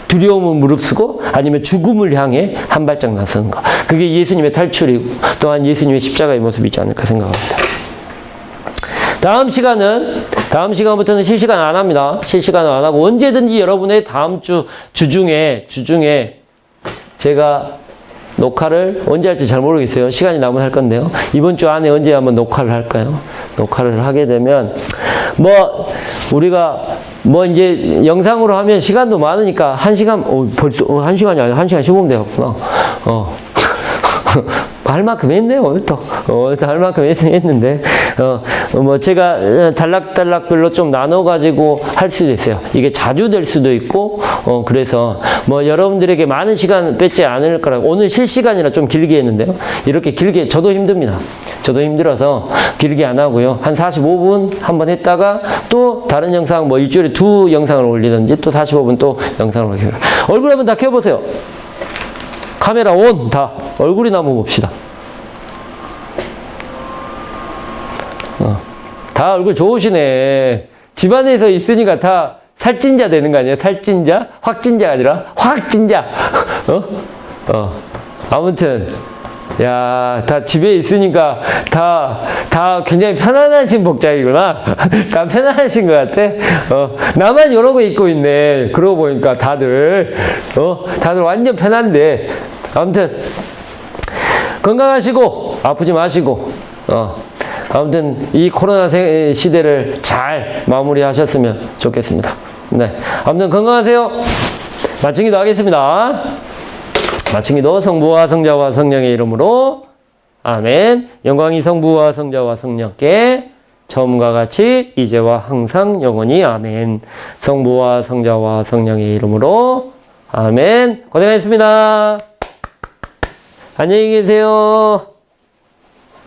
두려움을 무릅쓰고 아니면 죽음을 향해 한 발짝 나서는 거. 그게 예수님의 탈출이고 또한 예수님의 십자가의 모습이지 않을까 생각합니다. 다음 시간부터는 실시간 안 합니다. 실시간은 안 하고 언제든지 여러분의 다음 주중에 제가 녹화를 언제 할지 잘 모르겠어요. 시간이 나면 할 건데요. 이번 주 안에 언제 한번 녹화를 할까요? 녹화를 하게 되면 우리가 이제 영상으로 하면 시간도 많으니까 1시간 벌써 1시간이 아니라 1시간 15분 되었구나. 할 만큼 했네요, 오늘도. 할 만큼 했는데, 제가 단락별로 좀 나눠가지고 할 수도 있어요. 이게 자주 될 수도 있고, 그래서, 여러분들에게 많은 시간 뺏지 않을 거라고. 오늘 실시간이라 좀 길게 했는데요. 이렇게 길게, 저도 힘듭니다. 저도 힘들어서 길게 안 하고요. 한 45분 한번 했다가 또 다른 영상 뭐 일주일에 2 영상을 올리든지 또 45분 또 영상을 올리고 얼굴 한번 다 켜보세요. 카메라 온 다 얼굴이나 한번 봅시다. 다 얼굴 좋으시네. 집안에서 있으니까 다 살찐자 되는 거 아니에요? 살찐자? 확진자가 아니라 확진자. 아무튼 야, 다 집에 있으니까 다 굉장히 편안하신 복장이구나. 다 편안하신 것 같아. 나만 이러고 입고 있네. 그러고 보니까 다들 완전 편한데. 아무튼 건강하시고 아프지 마시고 아무튼 이 코로나 시대를 잘 마무리하셨으면 좋겠습니다. 네, 아무튼 건강하세요. 마치기도 하겠습니다. 마치기도 성부와 성자와 성령의 이름으로 아멘. 영광이 성부와 성자와 성령께 처음과 같이 이제와 항상 영원히 아멘. 성부와 성자와 성령의 이름으로 아멘. 고생하셨습니다. 안녕히 계세요.